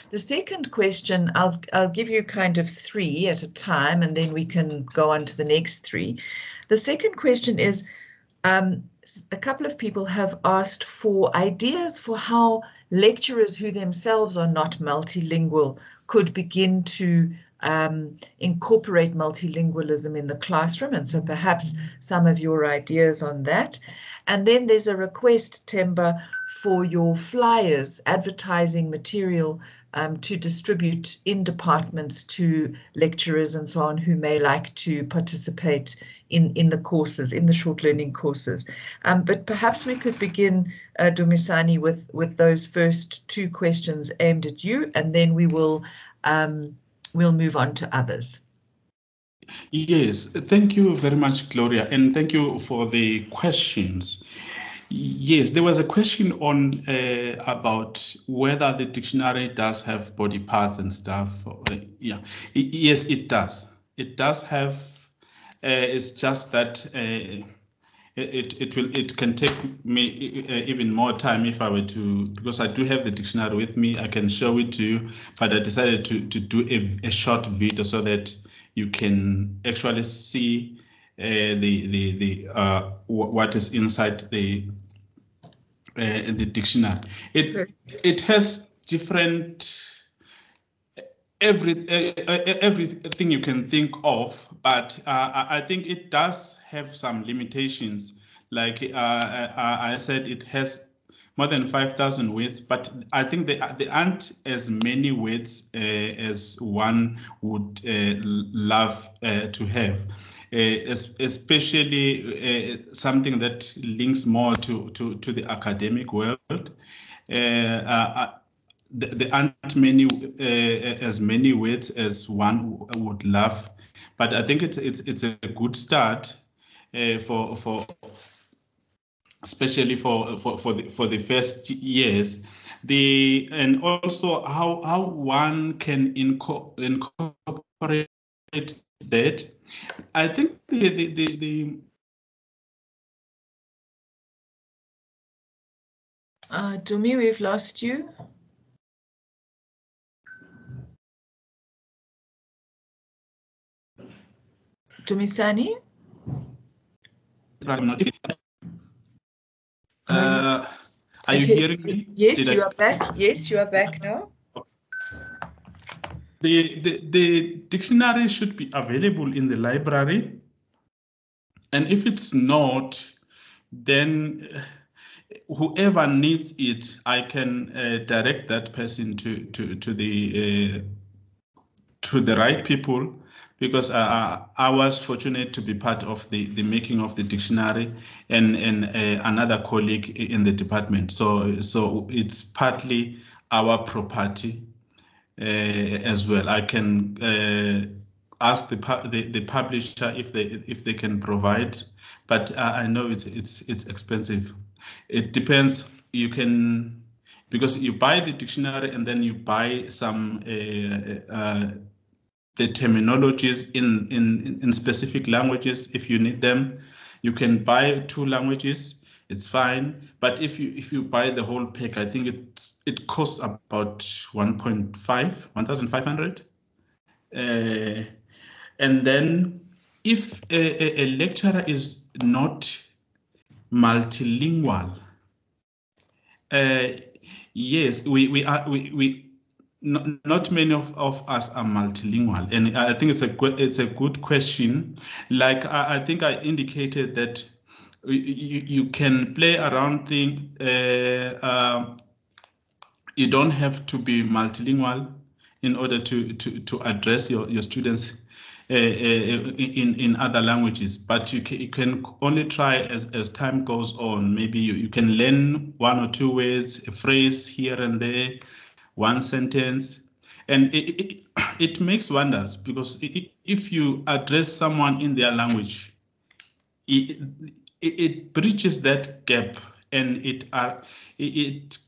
The second question, I'll give you kind of 3 at a time, and then we can go on to the next 3. The second question is, a couple of people have asked for ideas for how lecturers who themselves are not multilingual could begin to incorporate multilingualism in the classroom. And so perhaps some of your ideas on that. And then there's a request, Themba, for your flyers, advertising material to distribute in departments to lecturers and so on who may like to participate in the courses, in the short learning courses. But perhaps we could begin, Dumisani, with those first two questions aimed at you, and then we will we'll move on to others. Yes, thank you very much, Gloria, and thank you for the questions. Yes, there was a question on about whether the dictionary does have body parts and stuff. Yeah, yes, it does. It does have. It's just that it can take me even more time if I were to, because I do have the dictionary with me. I can show it to you, but I decided to do a short video so that you can actually see what is inside the dictionary. It has different everything you can think of, but I think it does have some limitations. Like I said, it has more than 5,000 words, but I think there aren't as many words as one would love to have. Especially something that links more to the academic world. There aren't many as many words as one would love, but I think it's a good start for especially for the first years. And also how one can incorporate that. I think the Dumi, we've lost you. Dumisani? Are you hearing me? Yes, you are back. Yes, you are back now. The dictionary should be available in the library. And if it's not, then whoever needs it, I can direct that person to the right people, because I was fortunate to be part of the making of the dictionary, and another colleague in the department. So it's partly our property as well. I can ask the publisher if they can provide, but I know it's expensive. It depends. You can, because you buy the dictionary and then you buy some the terminologies in specific languages. If you need them, you can buy 2 languages. It's fine. But if you buy the whole pack, I think it costs about 1,500. And then if a lecturer is not multilingual, yes, we not many of us are multilingual, and I think it's a good question. Like I think I indicated that you can play around things. You don't have to be multilingual in order to address your students in other languages, but you can only try as time goes on. Maybe you can learn 1 or 2 words, a phrase here and there, 1 sentence, and it makes wonders, because if you address someone in their language, it bridges that gap, and it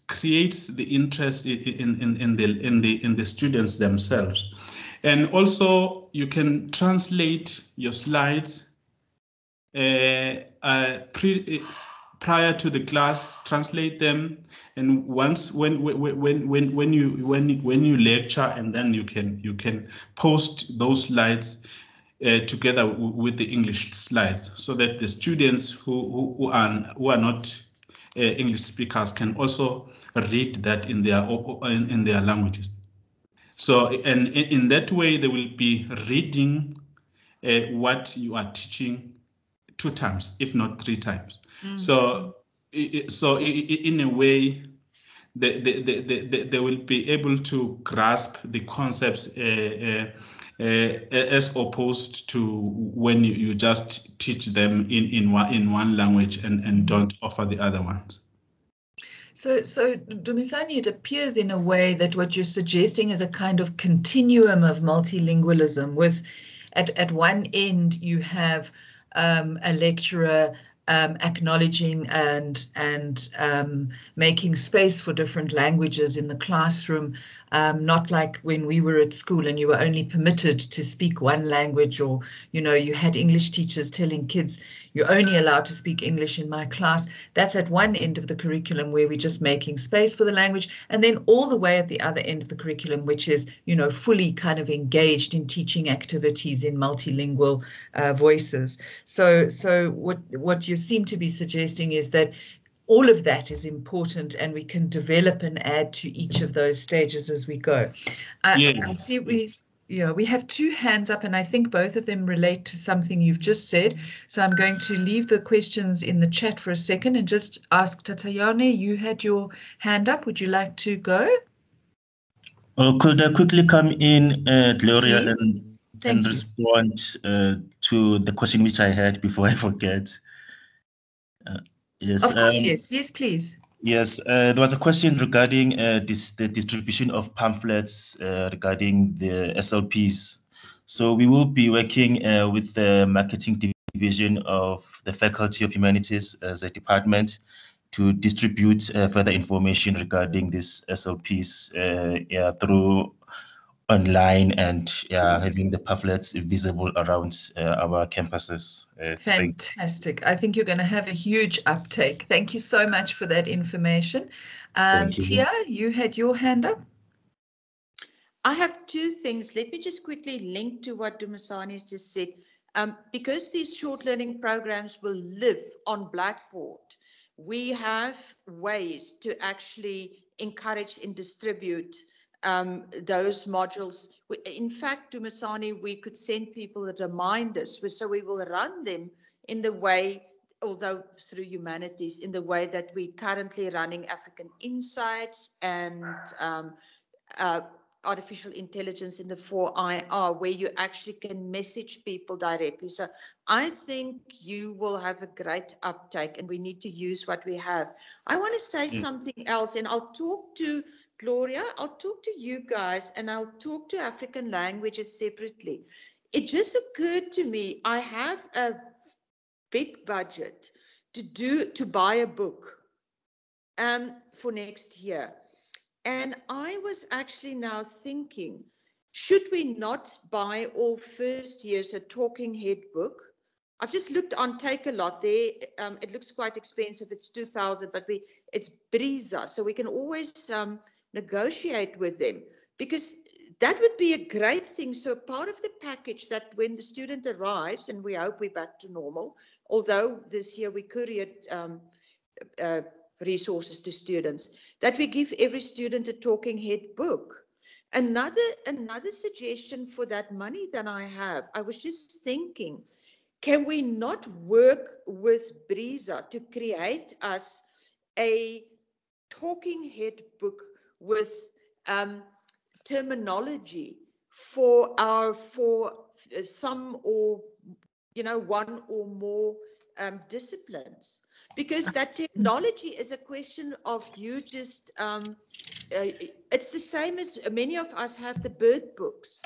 creates the interest in the students themselves. And also you can translate your slides prior to the class, translate them, and once when you lecture, and then you can post those slides together with the English slides, so that the students who are not English speakers can also read that in their languages. So, and in that way, they will be reading what you are teaching 2 times, if not 3 times. So, in a way, they will be able to grasp the concepts as opposed to when you just teach them in one language and don't offer the other ones. So Dumisani, it appears in a way that what you're suggesting is a kind of continuum of multilingualism with, at one end, you have a lecturer acknowledging and making space for different languages in the classroom, not like when we were at school and you were only permitted to speak one language, or, you know, you had English teachers telling kids, you're only allowed to speak English in my class. That's at one end of the curriculum where we're just making space for the language. And then all the way at the other end of the curriculum, which is, you know, fully kind of engaged in teaching activities in multilingual voices. So what you seem to be suggesting is that all of that is important, and we can develop and add to each of those stages as we go. Yes. I see we have 2 hands up, and I think both of them relate to something you've just said. So I'm going to leave the questions in the chat for a second and just ask Tatayane, you had your hand up. Would you like to go? Could I quickly come in, Gloria, Please. and respond to the question which I had before I forget? Yes. Of course, yes, please. Yes, there was a question regarding the distribution of pamphlets regarding the SLPs. So we will be working with the marketing division of the Faculty of Humanities as a department to distribute further information regarding these SLPs through online and having the pamphlets visible around our campuses. Fantastic. I think you're going to have a huge uptake. Thank you so much for that information. Thank you. Tia, you had your hand up. I have 2 things. Let me just quickly link to what Dumisani has just said. Because these short learning programs will live on Blackboard, we have ways to actually encourage and distribute those modules. In fact, Dumisani, we could send people the reminders, so we will run them in the way, although through humanities, in the way that we're currently running African Insights and artificial intelligence in the 4IR, where you actually can message people directly. So I think you will have a great uptake, and we need to use what we have. I want to say something else, and I'll talk to Gloria, I'll talk to you guys, and I'll talk to African languages separately. It just occurred to me, I have a big budget to buy a book for next year. And I was actually now thinking, should we not buy all first years a talking head book? I've just looked on Take-A-Lot there. It looks quite expensive. It's 2,000, but it's Brisa. So we can always negotiate with them, because that would be a great thing. So part of the package, that when the student arrives, and we hope we're back to normal, although this year we couriered resources to students, that we give every student a talking head book. Another suggestion for that money that I have, I was just thinking, can we not work with Brisa to create us a talking head book with terminology for some, or one or more disciplines, because that technology is a question of you just it's the same as many of us have the bird books.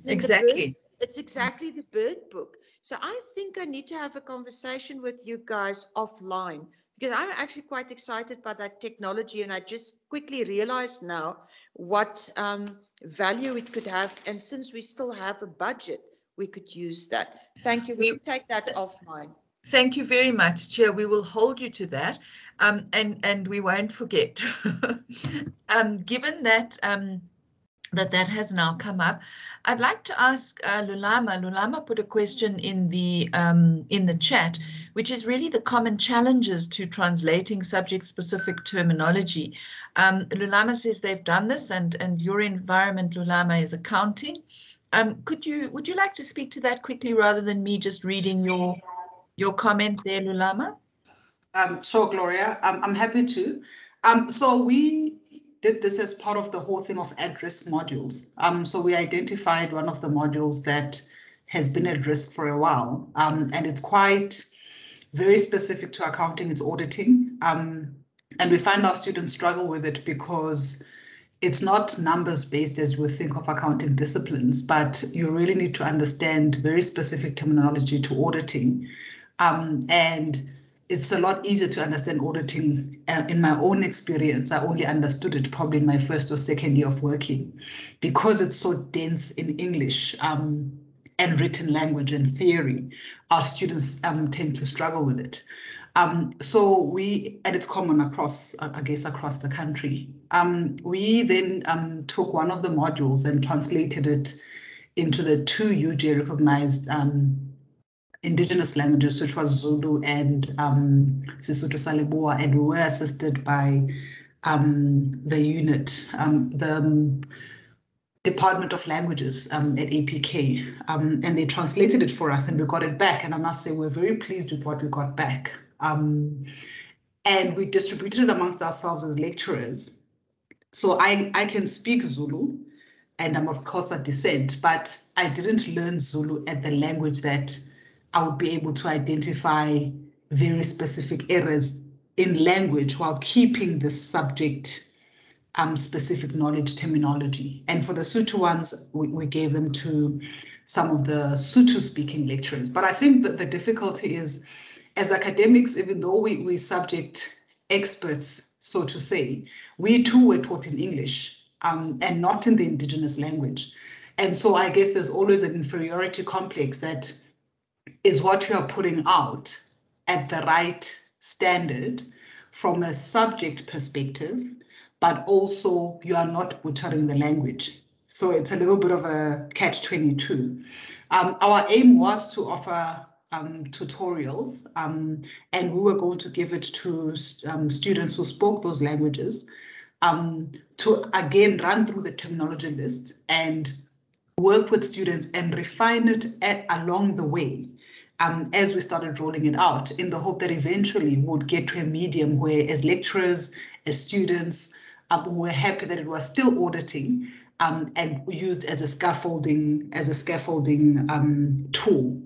Exactly. It's exactly the bird book. So I think I need to have a conversation with you guys offline, because I'm actually quite excited by that technology, and I just quickly realized now what value it could have, and since we still have a budget, we could use that. Thank you. We take that offline. Thank you very much, Chair. We will hold you to that, and we won't forget. Given that that has now come up. I'd like to ask Lulama. Lulama put a question in the chat, which is really the common challenges to translating subject-specific terminology. Lulama says they've done this, and your environment, Lulama, is accounting. Would you like to speak to that quickly rather than me just reading your comment there, Lulama? Sure, Gloria. I'm happy to. So we did this as part of the whole thing of at-risk modules. So we identified one of the modules that has been at risk for a while, and it's quite very specific to accounting, it's auditing. And we find our students struggle with it because it's not numbers-based as we think of accounting disciplines, but you really need to understand very specific terminology to auditing. And it's a lot easier to understand auditing. In my own experience, I only understood it probably in my first or second year of working because it's so dense in English and written language and theory. Our students tend to struggle with it. And it's common across, I guess, across the country. We then took one of the modules and translated it into the two UJ recognized indigenous languages, which was Zulu and Sesotho sa Leboa, and we were assisted by the unit, the Department of Languages at APK, and they translated it for us and we got it back. And I must say, we're very pleased with what we got back. And we distributed it amongst ourselves as lecturers. So I can speak Zulu, and I'm of course a descent, but I didn't learn Zulu at the language that I would be able to identify very specific errors in language while keeping the subject specific knowledge terminology. And for the Sotho ones, we gave them to some of the Sotho speaking lecturers. But I think that the difficulty is, as academics, even though we subject experts, so to say, we too were taught in English and not in the indigenous language. And so I guess there's always an inferiority complex that is what you are putting out at the right standard from a subject perspective, but also you are not butchering the language. So it's a little bit of a catch-22. Our aim was to offer tutorials, and we were going to give it to students who spoke those languages to again run through the terminology list and work with students and refine it along the way as we started rolling it out, in the hope that eventually we would get to a medium where, as lecturers, as students, we were happy that it was still auditing and used as a scaffolding tool.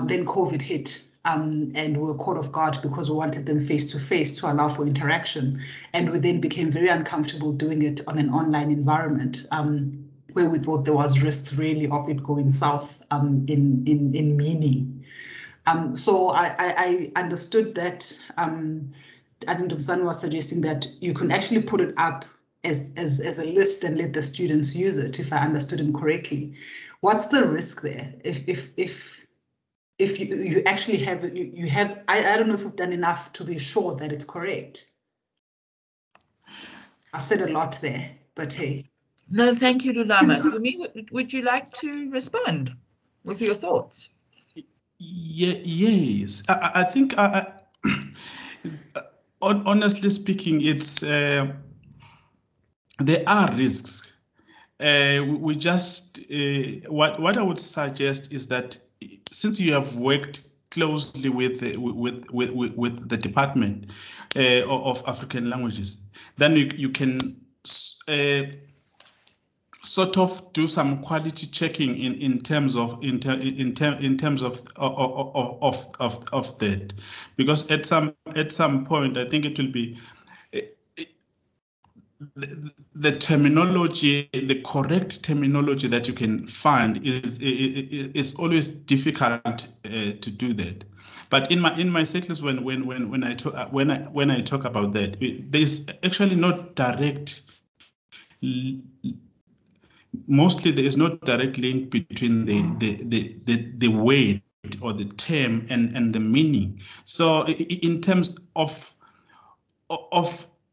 Then COVID hit, and we were caught off guard because we wanted them face-to-face to allow for interaction. And we then became very uncomfortable doing it on an online environment where we thought there was risks really of it going south in meaning. So I understood that, I think Dumisani was suggesting that you can actually put it up as a list and let the students use it, if I understood him correctly. What's the risk there? If you actually have, I don't know if you've done enough to be sure that it's correct. I've said a lot there, but hey. No, thank you, Lulama. Dumi, would you like to respond with your thoughts? Yes, I think, honestly speaking, it's there are risks. We just what I would suggest is that since you have worked closely with the Department of African Languages, then you can sort of do some quality checking in terms of that, because at some point I think it will be the terminology, the correct terminology that you can find is always difficult to do that. But in my settlers, when I talk about that, there's actually not direct. Mostly there is no direct link between the word or the term and the meaning. So in terms of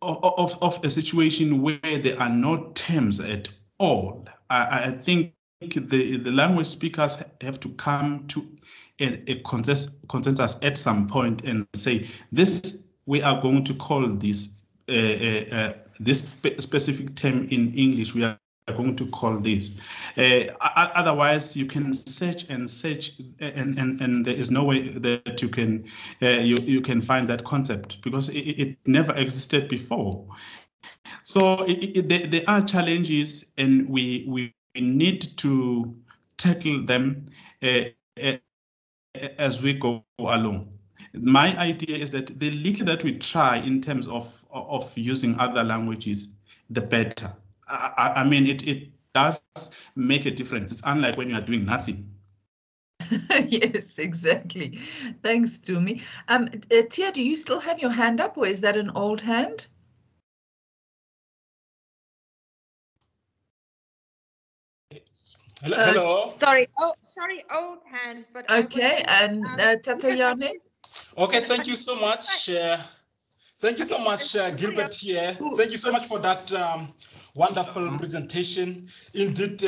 a situation where there are no terms at all. I think the language speakers have to come to a consensus at some point and say, this, we are going to call this this specific term in English, we are going to call this. Otherwise, you can search and search, and there is no way that you can you can find that concept, because it never existed before. So there are challenges, and we need to tackle them as we go along. My idea is that the little that we try in terms of using other languages, the better. I mean, it does make a difference. It's unlike when you are doing nothing. Yes, exactly. Thanks, Dumi. Tia, do you still have your hand up, or is that an old hand? Hello. Sorry. Oh, sorry, old hand. But okay, and Tatayane. Okay, thank you so much. Thank you so much, Gilbert here. Thank you so much for that wonderful presentation. Indeed,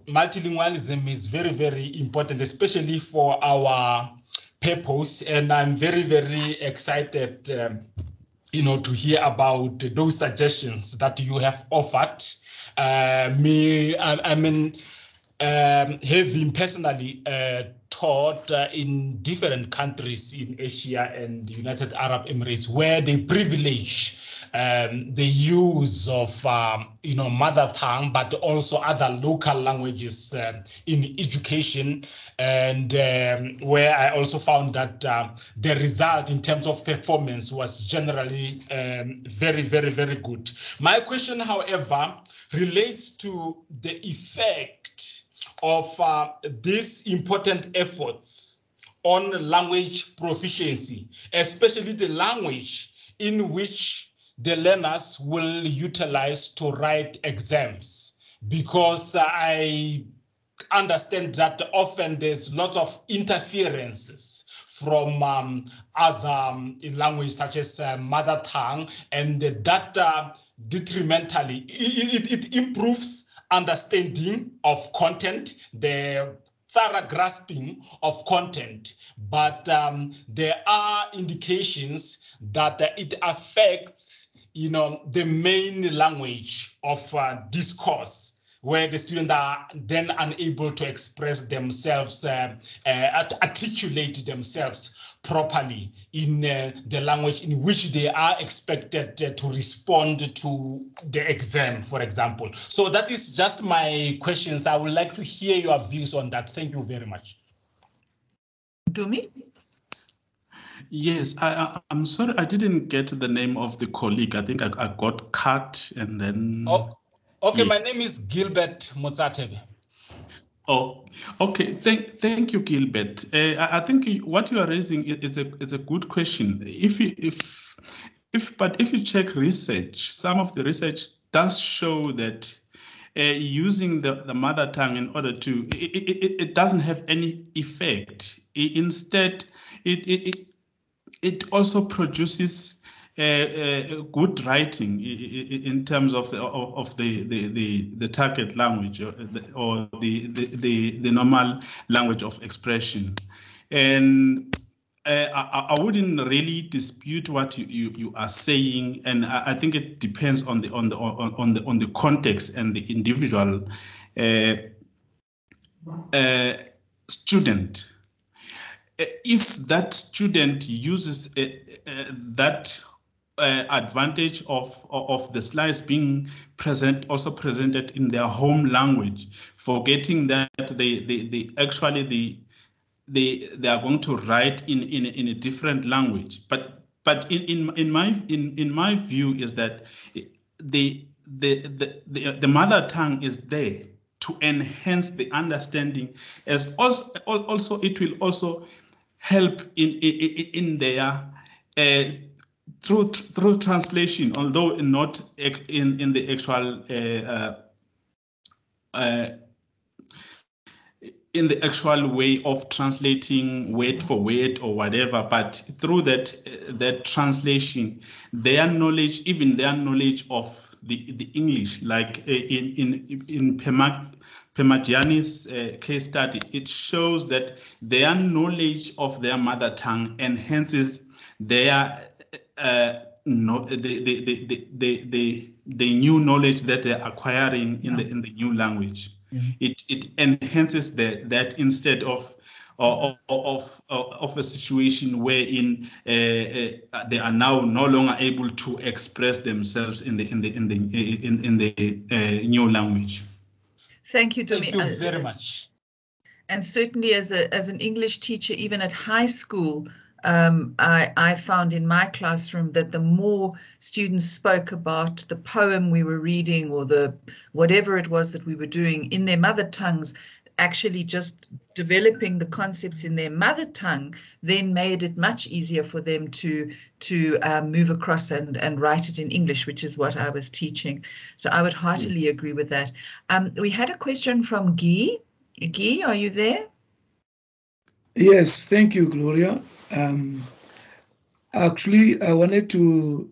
multilingualism is very, very important, especially for our purpose. And I'm very, very excited, to hear about those suggestions that you have offered. Having personally taught in different countries in Asia and United Arab Emirates, where they privilege the use of mother tongue, but also other local languages in education, and where I also found that the result in terms of performance was generally very, very, very good. My question, however, relates to the effect of these important efforts on language proficiency, especially the language in which the learners will utilize to write exams, because I understand that often there's lots of interferences from other languages such as mother tongue, and that detrimentally, it improves understanding of content, the thorough grasping of content, but there are indications that it affects, the main language of discourse, where the students are then unable to express themselves, articulate themselves properly in the language in which they are expected to respond to the exam, for example. So that is just my questions. I would like to hear your views on that. Thank you very much. Dumi? Yes, I'm sorry, I didn't get the name of the colleague. I think I got cut and then... Oh, okay, yes. My name is Gilbert Motsatebe. Oh, okay. Thank you, Gilbert. I think what you are raising is a good question. If you check research, some of the research does show that using the mother tongue in order to it doesn't have any effect. Instead, it also produces good writing in terms of the target language or the normal language of expression, and I wouldn't really dispute what you are saying, and I think it depends on the context and the individual student. If that student uses that advantage of the slides being presented in their home language, forgetting that they actually they are going to write in a different language, but in my view is that the mother tongue is there to enhance the understanding, as also it will also help in their through translation, although not in the actual in the actual way of translating word for word or whatever, but through that translation, their knowledge, even their knowledge of the English, like in Pemagiani's case study, it shows that their knowledge of their mother tongue enhances their the new knowledge that they're acquiring in the new language. It enhances that instead of a situation wherein they are now no longer able to express themselves in the new language. Thank you, Thank Dumi. you very much. And certainly as an English teacher, even at high school, I found in my classroom that the more students spoke about the poem we were reading or the whatever it was that we were doing in their mother tongues, actually just developing the concepts in their mother tongue then made it much easier for them to move across and write it in English, which is what I was teaching. So I would heartily agree with that. We had a question from Guy. Guy, are you there? Yes, thank you, Gloria. Actually, I wanted to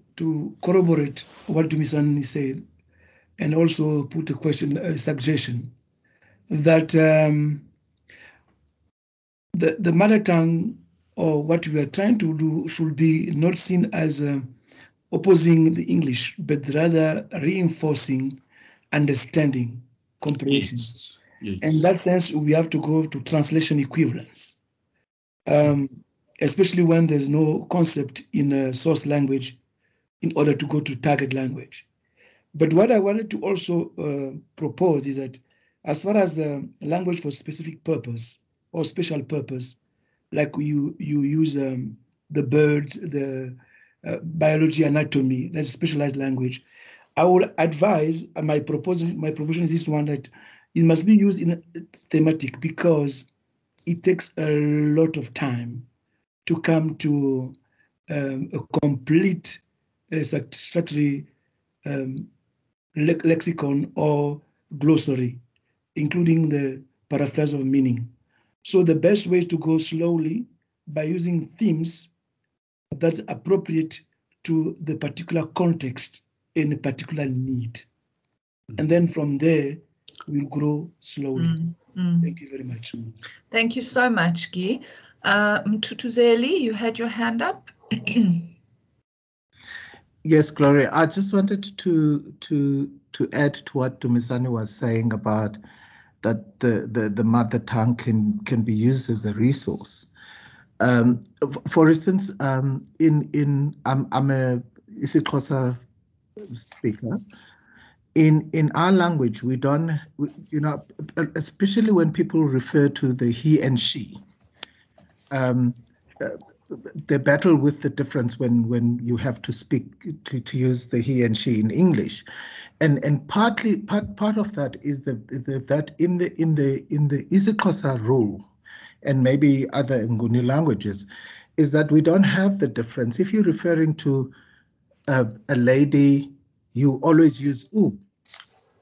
corroborate what Dumisani said and also put a suggestion that the mother tongue, or what we are trying to do, should be not seen as opposing the English, but rather reinforcing understanding, comprehension. Yes. Yes. In that sense, we have to go to translation equivalence, especially when there's no concept in a source language in order to go to target language. But what I wanted to also propose is that as far as language for specific purpose or special purpose, like you use the birds, the biology, anatomy, that's specialized language, I will advise, my proposition is this one, that it must be used in a thematic, because it takes a lot of time to come to a complete satisfactory lexicon or glossary, including the paraphrase of meaning. So the best way to go slowly by using themes that's appropriate to the particular context and a particular need. And then from there, we'll grow slowly. Thank you very much. Thank you so much, Guy. Mtutuzeli, you had your hand up. Yes, Gloria. I just wanted to add to what Dumisani was saying about that the mother tongue can be used as a resource. For instance, I'm a isiXhosa speaker. In our language, we don't, especially when people refer to the he and she, they battle with the difference when you have to speak to use the he and she in English, and part of that is that in the isiXhosa rule, and maybe other Nguni languages, is that we don't have the difference. If you're referring to a lady, you always use u.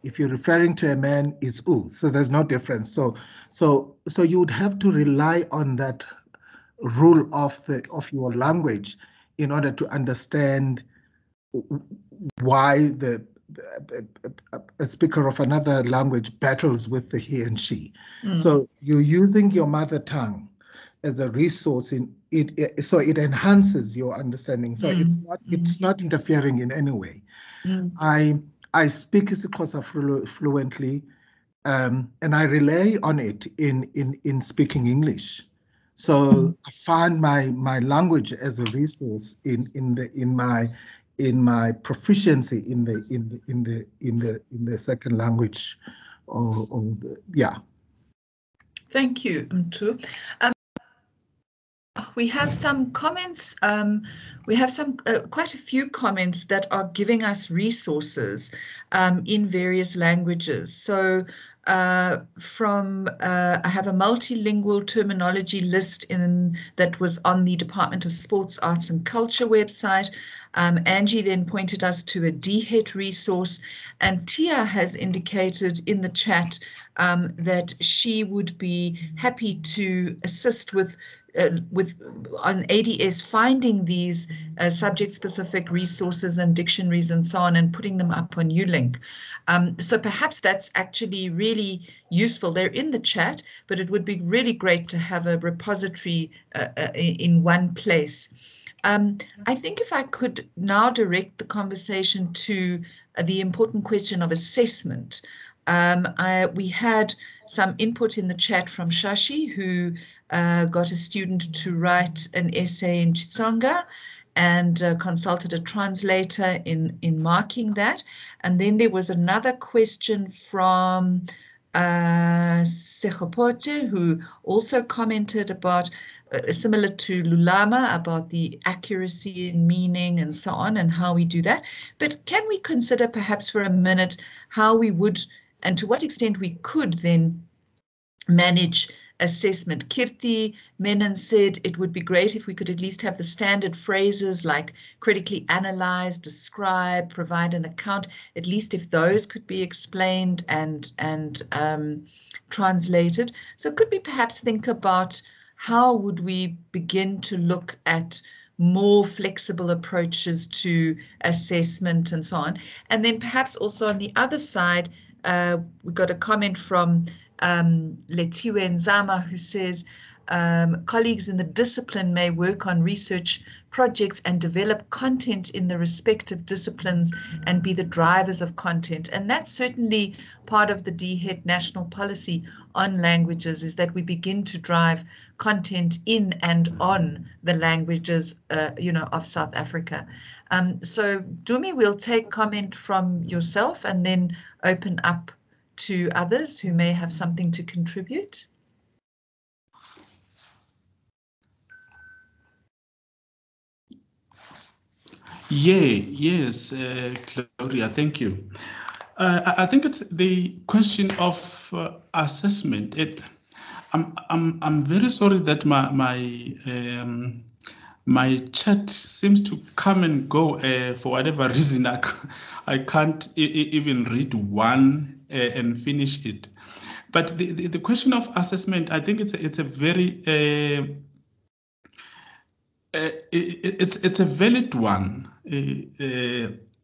If you're referring to a man, it's u. So there's no difference. So you would have to rely on that rule of your language in order to understand why a speaker of another language battles with the he and she. So you're using your mother tongue as a resource in it, so it enhances your understanding. So it's not interfering in any way. I speak isiXhosa fluently, and I rely on it in speaking English. So I find my language as a resource in my proficiency in the second language, yeah. Thank you, Mtu. We have some comments. We have quite a few comments that are giving us resources in various languages. So I have a multilingual terminology list that was on the Department of Sports, Arts and Culture website. Angie then pointed us to a DHET resource, and Tia has indicated in the chat that she would be happy to assist with on ADS finding these subject-specific resources and dictionaries and so on and putting them up on Ulink. So perhaps that's actually really useful. They're in the chat, but it would be really great to have a repository in one place. I think if I could now direct the conversation to the important question of assessment. We had some input in the chat from Shashi, who got a student to write an essay in Xitsonga and consulted a translator in marking that. And then there was another question from Segopote, who also commented about, similar to Lulama, about the accuracy in meaning and so on and how we do that. But can we consider perhaps for a minute how we would and to what extent we could then manage assessment? Kirti Menon said it would be great if we could at least have the standard phrases like critically analyze, describe, provide an account, at least if those could be explained and translated. So could we perhaps think about how would we begin to look at more flexible approaches to assessment and so on? And then perhaps also on the other side, we got a comment from Letiwe Nzama, who says colleagues in the discipline may work on research projects and develop content in the respective disciplines and be the drivers of content. And that's certainly part of the DHET national policy on languages, is that we begin to drive content in and on the languages, of South Africa. So Dumi, we'll take comment from yourself and then open up to others who may have something to contribute. Yes, Gloria, thank you. I think it's the question of assessment. I'm very sorry that my chat seems to come and go for whatever reason. I can't even read one and finish it. But the question of assessment, I think it's a very it's a valid one,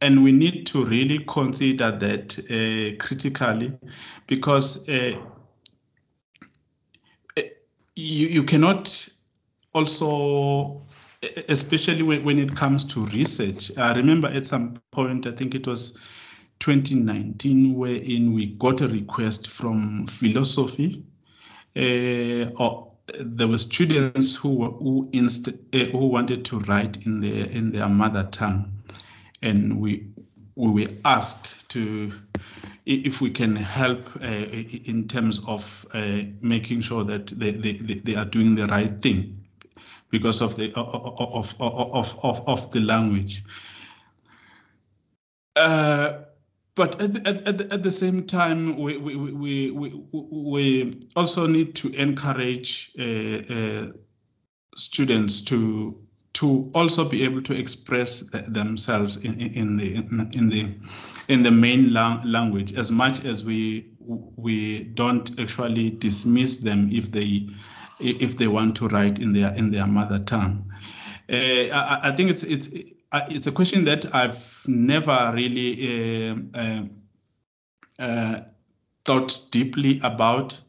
and we need to really consider that critically, because you cannot also, especially when it comes to research. I remember at some point, I think it was 2019, wherein we got a request from philosophy, or there were students who wanted to write in their mother tongue, and we were asked to if we can help in terms of making sure that they are doing the right thing because of the of the language. But at the same time, we also need to encourage students to also be able to express themselves in the main language, as much as we don't actually dismiss them if they want to write in their mother tongue. I think it's a question that I've never really thought deeply about,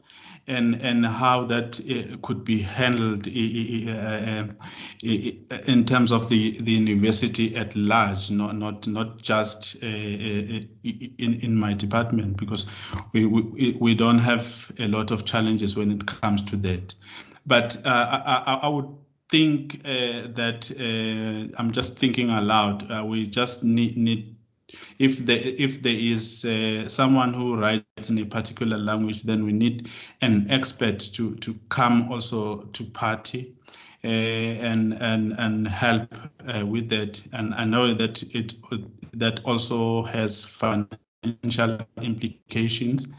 and how that could be handled in terms of the university at large, not just in my department, because we don't have a lot of challenges when it comes to that. But I would think that I'm just thinking aloud. We just need if there is someone who writes in a particular language, then we need an expert to come also to party and help with that. And I know that that also has financial implications,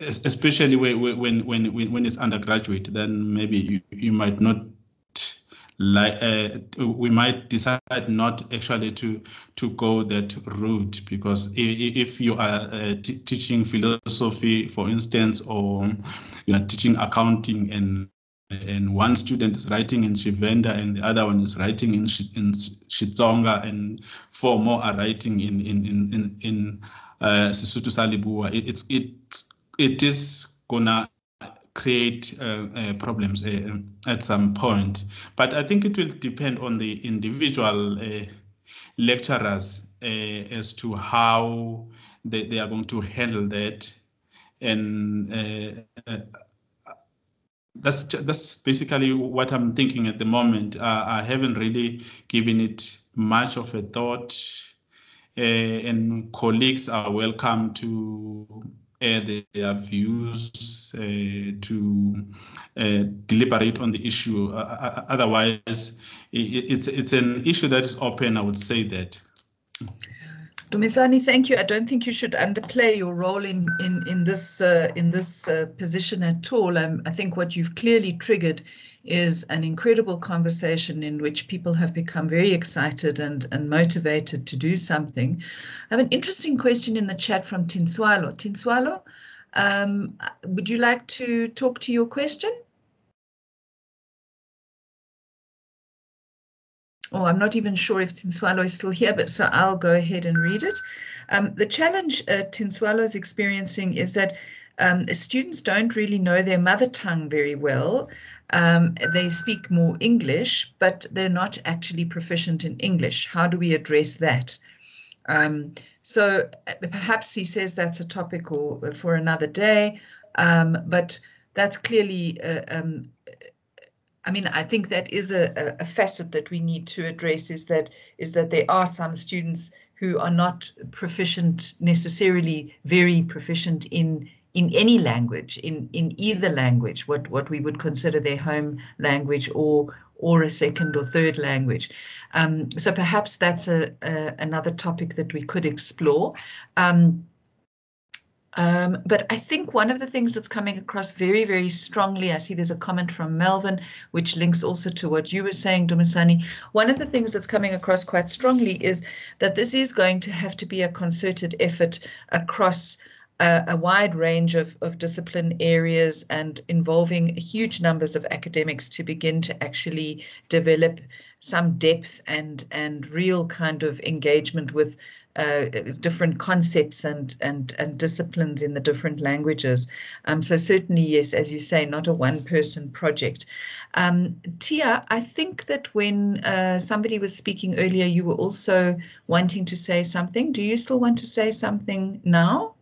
especially when it's undergraduate. Then maybe you might not we might decide not actually to go that route, because if you are teaching philosophy, for instance, or you are teaching accounting, and one student is writing in Shivenda and the other one is writing in Xitsonga, and 4 more are writing in Sesotho sa Leboa, it is gonna create problems at some point. But I think it will depend on the individual lecturers as to how they are going to handle that. And that's basically what I'm thinking at the moment. I haven't really given it much of a thought, and colleagues are welcome to air their views, to deliberate on the issue. Otherwise, it's an issue that is open, I would say that. Dumisani, thank you. I don't think you should underplay your role in this position at all. I think what you've clearly triggered is an incredible conversation in which people have become very excited and motivated to do something. I have an interesting question in the chat from Tinswalo. Tinswalo, would you like to talk to your question? Oh, I'm not even sure if Tinswalo is still here, but so I'll go ahead and read it. The challenge Tinswalo is experiencing is that students don't really know their mother tongue very well. They speak more English, but they're not actually proficient in English. How do we address that? So perhaps he says that's a topic for another day, but that's clearly I mean, I think that is a facet that we need to address, is that there are some students who are not proficient, necessarily very proficient in any language, in either language, what we would consider their home language or a second or third language. So perhaps that's another topic that we could explore. But I think one of the things that's coming across very, very strongly, I see there's a comment from Melvin, which links also to what you were saying, Dumisani. One of the things that's coming across quite strongly is that this is going to have to be a concerted effort across a wide range of discipline areas and involving huge numbers of academics to begin to actually develop some depth and real kind of engagement with different concepts and disciplines in the different languages. So certainly, yes, as you say, not a one-person project. Tia, I think that when somebody was speaking earlier, you were also wanting to say something. Do you still want to say something now?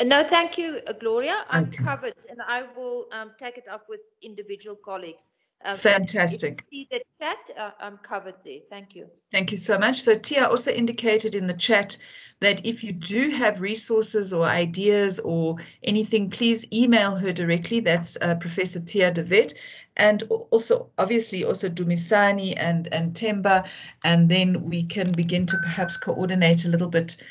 No, thank you, Gloria. I'm Okay. covered, and I will take it up with individual colleagues. Fantastic. If you see the chat, I'm covered there. Thank you. Thank you so much. So Tia also indicated in the chat that if you do have resources or ideas or anything, please email her directly. That's Professor Tia de Wet. And also, obviously, also Dumisani and Themba, and then we can begin to perhaps coordinate a little bit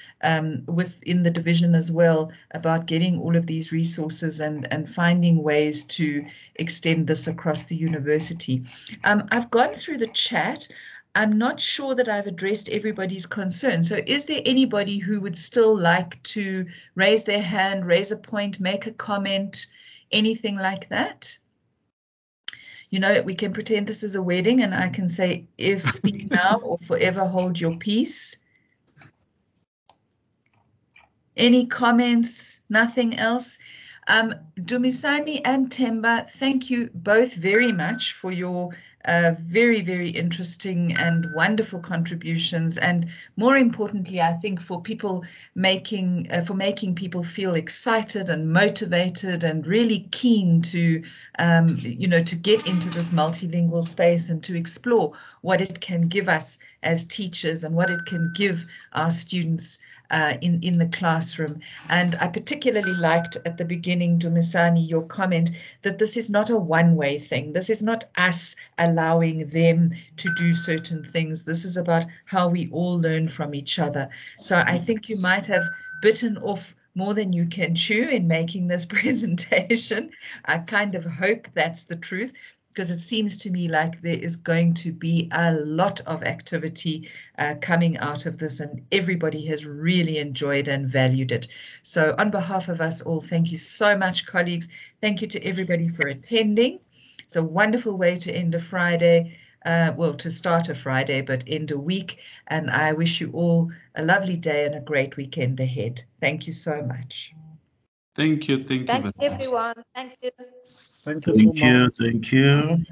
within the division as well about getting all of these resources and finding ways to extend this across the university. I've gone through the chat. I'm not sure that I've addressed everybody's concern. So is there anybody who would still like to raise their hand, raise a point, make a comment, anything like that? You know, we can pretend this is a wedding and I can say, if speak now or forever hold your peace. Any comments? Nothing else? Dumisani and Themba, thank you both very much for your very, very interesting and wonderful contributions, and more importantly, I think for people making people feel excited and motivated and really keen to to get into this multilingual space and to explore what it can give us as teachers and what it can give our students in the classroom. And I particularly liked at the beginning, Dumisani, your comment that this is not a one-way thing. This is not us allowing them to do certain things. This is about how we all learn from each other. So I think you might have bitten off more than you can chew in making this presentation. I kind of hope that's the truth, because it seems to me like there is going to be a lot of activity coming out of this, and everybody has really enjoyed and valued it. So on behalf of us all, thank you so much, colleagues. Thank you to everybody for attending. It's a wonderful way to end a Friday, well, to start a Friday, but end a week. And I wish you all a lovely day and a great weekend ahead. Thank you so much. Thank you. Thank you Thanks, very much. everyone. Thank you. Thank you so much. Thank you.